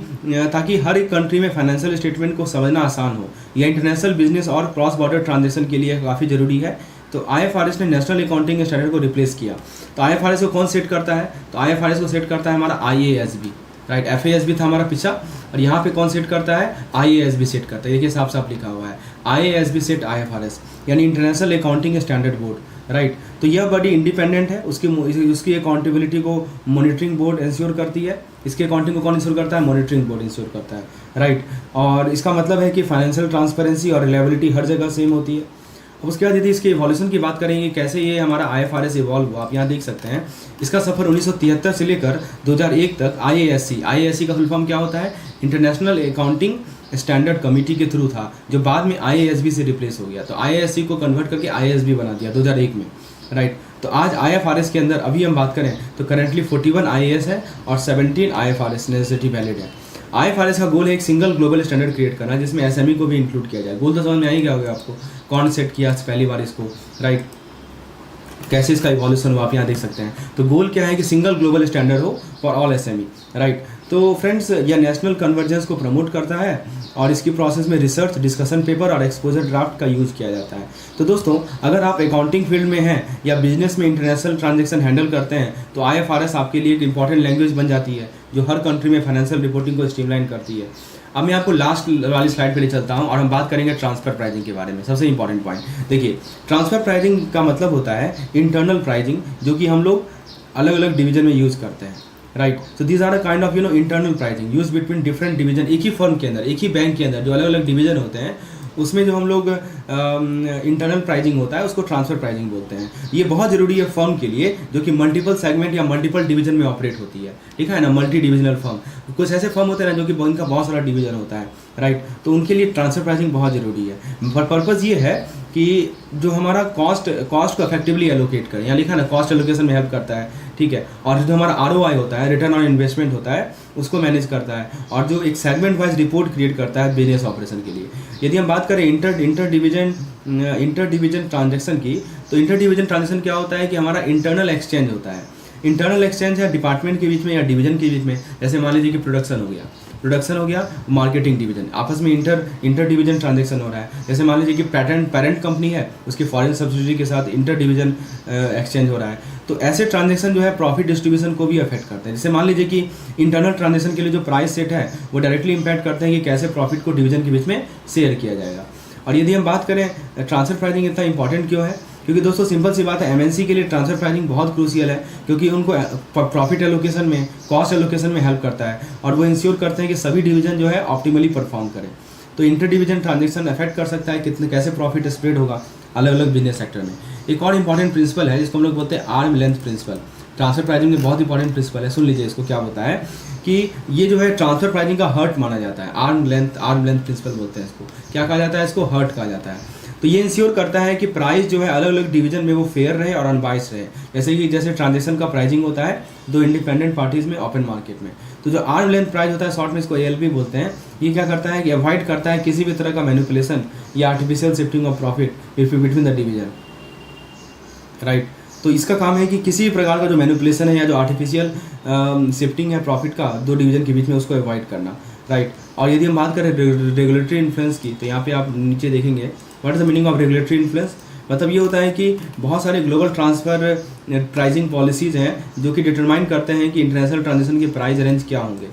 [SPEAKER 1] ताकि हर एक कंट्री में फाइनेंशियल स्टेटमेंट को समझना आसान हो। यह इंटरनेशनल बिजनेस और क्रॉस बॉर्डर ट्रांजेक्शन के लिए काफ़ी ज़रूरी है। तो IFRS ने नेशनल अकाउंटिंग स्टैंडर्ड को रिप्लेस किया। तो IFRS को कौन सेट करता है? तो IFRS को सेट करता है हमारा IASB, राइट। FASB था हमारा पीछा, और यहाँ पे कौन सेट करता है? IASB सेट करता है। देखिए साफ साफ लिखा हुआ है IASB सेट IFRS यानी international accounting standard board, right. तो यह बड़ी इंडिपेंडेंट है, उसकी अकाउंटेबिलिटी को मॉनिटरिंग बोर्ड इंश्योर करती है। इसके अकाउंटिंग को कौन इंश्योर करता है? मॉनिटरिंग बोर्ड इंश्योर करता है, राइट। और इसका मतलब है कि फाइनेंशियल ट्रांसपेरेंसी और रिलायबिलिटी हर जगह सेम होती है। अब उसके बाद यदि इसके इवोल्यूशन की बात करेंगे, कैसे ये हमारा IFRS इवॉल्व हुआ, आप यहाँ देख सकते हैं। इसका सफ़र 1973 से लेकर 2001 तक IASC का फुल फॉर्म क्या होता है? इंटरनेशनल अकाउंटिंग स्टैंडर्ड कमेटी के थ्रू था, जो बाद में IASB से रिप्लेस हो गया। तो IASC को कन्वर्ट करके IASB बना दिया 2001 में, राइट। तो आज IFRS के अंदर अभी हम बात करें तो करेंटली 41 IAS है और 17 IFRS नेसेसिटी वैलिड है। IFRS का गोल है एक सिंगल ग्लोबल स्टैंडर्ड क्रिएट करना, जिसमें SME को भी इंक्लूड किया जाए। गोल तो समझ में आ ही गया होगा आपको, कौन सेट किया पहली बार इसको, राइट। कैसे इसका इवोल्यूशन हुआ आप यहाँ देख सकते हैं। तो गोल क्या है कि सिंगल ग्लोबल स्टैंडर्ड हो फॉर ऑल SME, राइट। तो फ्रेंड्स यह नेशनल कन्वर्जेंस को प्रमोट करता है और इसकी प्रोसेस में रिसर्च, डिस्कशन पेपर और एक्सपोजर ड्राफ्ट का यूज़ किया जाता है। तो दोस्तों अगर आप अकाउंटिंग फील्ड में हैं या बिजनेस में इंटरनेशनल ट्रांजैक्शन हैंडल करते हैं तो IFRS आपके लिए एक इंपॉर्टेंट लैंग्वेज बन जाती है, जो हर कंट्री में फाइनेंशियल रिपोर्टिंग को स्ट्रीमलाइन करती है। अब मैं आपको लास्ट वाली स्लाइड पे ले चलता हूँ और हम बात करेंगे ट्रांसफ़र प्राइसिंग के बारे में। सबसे इंपॉर्टेंट पॉइंट देखिए, ट्रांसफ़र प्राइसिंग का मतलब होता है इंटरनल प्राइसिंग, जो कि हम लोग अलग अलग डिवीजन में यूज़ करते हैं, right. So these are a kind of internal pricing use between different division. एक ही फर्म के अंदर, एक ही बैंक के अंदर जो अलग अलग डिवीजन होते हैं, उसमें जो हम लोग इंटरनल प्राइसिंग होता है उसको ट्रांसफ़र प्राइसिंग बोलते हैं। ये बहुत ज़रूरी है फर्म के लिए जो कि मल्टीपल सेगमेंट या मल्टीपल डिवीजन में ऑपरेट होती है, ठीक है ना, मल्टी डिविजनल फर्म। कुछ ऐसे फर्म होते हैं ना जो कि उनका बहुत सारा डिवीजन होता है, राइट। तो उनके लिए ट्रांसफ़र प्राइसिंग बहुत ज़रूरी है। पर्पज़ ये है कि जो हमारा कॉस्ट को इफेक्टिवली एलोकेट करें, यहाँ लिखा ना कॉस्ट एलोकेशन में हेल्प करता है, ठीक है। और जो हमारा ROI होता है, रिटर्न ऑन इन्वेस्टमेंट होता है, उसको मैनेज करता है, और जो एक सेगमेंट वाइज रिपोर्ट क्रिएट करता है बिजनेस ऑपरेशन के लिए। यदि हम बात करें इंटर डिवीजन ट्रांजेक्शन की, तो इंटर डिवीजन ट्रांजेक्शन क्या होता है कि हमारा इंटरनल एक्सचेंज होता है। इंटरनल एक्सचेंज है डिपार्टमेंट के बीच में या डिवीजन के बीच में। जैसे मान लीजिए कि प्रोडक्शन हो गया, मार्केटिंग डिवीजन, आपस में इंटर डिवीजन ट्रांजेक्शन हो रहा है। जैसे मान लीजिए कि पेरेंट कंपनी है, उसकी फॉरेन सब्सिडरी के साथ इंटर डिवीजन एक्सचेंज हो रहा है। तो ऐसे ट्रांजेक्शन जो है प्रॉफिट डिस्ट्रीब्यूशन को भी अफेक्ट करते हैं। जैसे मान लीजिए कि इंटरनल ट्रांजेक्शन के लिए जो प्राइस सेट है वो डायरेक्टली इम्पैक्ट करते हैं कि कैसे प्रॉफिट को डिवीजन के बीच में शेयर किया जाएगा। और यदि हम बात करें ट्रांसफर प्राइसिंग इतना इंपॉर्टेंट क्यों है, क्योंकि दोस्तों सिंपल सी बात है, MNC के लिए ट्रांसफर प्राइसिंग बहुत क्रूशियल है, क्योंकि उनको प्रॉफिट एलोकेशन में, कॉस्ट एलोकेशन में हेल्प करता है, और वो इंश्योर करते हैं कि सभी डिवीजन जो है ऑप्टिमली परफॉर्म करें। तो इंटर डिवीजन ट्रांजेक्शन अफेक्ट कर सकता है कितने कैसे प्रॉफिट स्प्रेड होगा अलग अलग बिजनेस सेक्टर में। एक और इंपॉर्टेंट प्रिंसिपल है जिसको हम लोग बोलते हैं arm length principle. Transfer pricing में बहुत इंपॉर्टेंट प्रिंसिपल है, सुन लीजिए इसको क्या होता है कि ये जो है ट्रांसफर प्राइसिंग का हर्ट माना जाता है। आर्म लेंथ प्रिंसिपल बोलते हैं इसको। क्या कहा जाता है? इसको हर्ट कहा जाता है। तो ये इंश्योर करता है कि प्राइस जो है अलग अलग डिवीजन में वो फेयर रहे और अनबाइस रहे। जैसे ट्रांजेक्शन का प्राइसिंग होता है दो इंडिपेंडेंट पार्टीज में ओपन मार्केट में। तो जो आर्म लेंथ प्राइस होता है, शॉर्ट में इसको ALP बोलते हैं, ये क्या करता है कि अवॉइड करता है किसी भी तरह का मैनिपुलेशन या artificial shifting of profit between the division, right. तो इसका काम है कि किसी भी प्रकार का जो मैनिपुलेशन है या जो आर्टिफिशियल शिफ्टिंग है प्रॉफिट का दो डिवीजन के बीच में, उसको अवॉइड करना, राइट। और यदि हम बात करें रेगुलेटरी इन्फ्लुएंस की, तो यहाँ पे आप नीचे देखेंगे what is the meaning of regulatory influence. मतलब ये होता है कि बहुत सारे ग्लोबल ट्रांसफ़र प्राइसिंग पॉलिसीज़ हैं जो कि डिटरमाइन करते हैं कि इंटरनेशनल ट्रांजेक्शन के प्राइस रेंज क्या होंगे।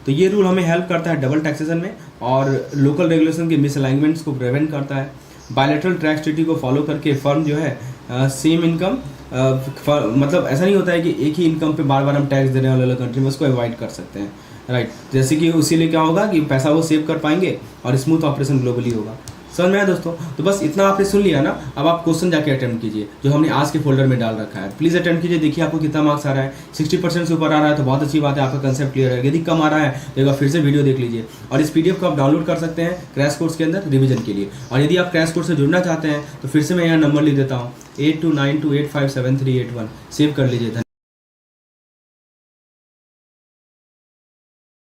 [SPEAKER 1] तो ये रूल हमें हेल्प करता है डबल टैक्सेशन में, और लोकल रेगुलेशन के मिसअलाइनमेंट्स को प्रिवेंट करता है। बायलैटरल टैक्स ट्रीटी को फॉलो करके फर्म जो है सेम इनकम, मतलब ऐसा नहीं होता है कि एक ही इनकम पे बार बार हम टैक्स दे रहे हैं अलग अलग कंट्री में, उसको अवॉइड कर सकते हैं, राइट। जैसे कि उसी लिए क्या होगा कि पैसा वो सेव कर पाएंगे और स्मूथ ऑपरेशन ग्लोबली होगा। समझ में आया दोस्तों? तो बस इतना आपने सुन लिया ना। अब आप क्वेश्चन जाके अटेम्प्ट कीजिए जो हमने आज के फोल्डर में डाल रखा है। प्लीज़ अटेम्प्ट कीजिए, देखिए आपको कितना मार्क्स आ रहा है। 60% से ऊपर आ रहा है तो बहुत अच्छी बात है, आपका कंसेप्ट क्लियर है। यदि कम आ रहा है तो एक बार फिर से वीडियो देख लीजिए। और इस PDF को आप डाउनलोड कर सकते हैं क्रैश कोर्स के अंदर रिवीजन के लिए। और यदि आप क्रैश कोर्स से जुड़ना चाहते हैं तो फिर से मैं यहाँ नंबर लिख देता हूँ 8292857381, सेव कर लीजिए।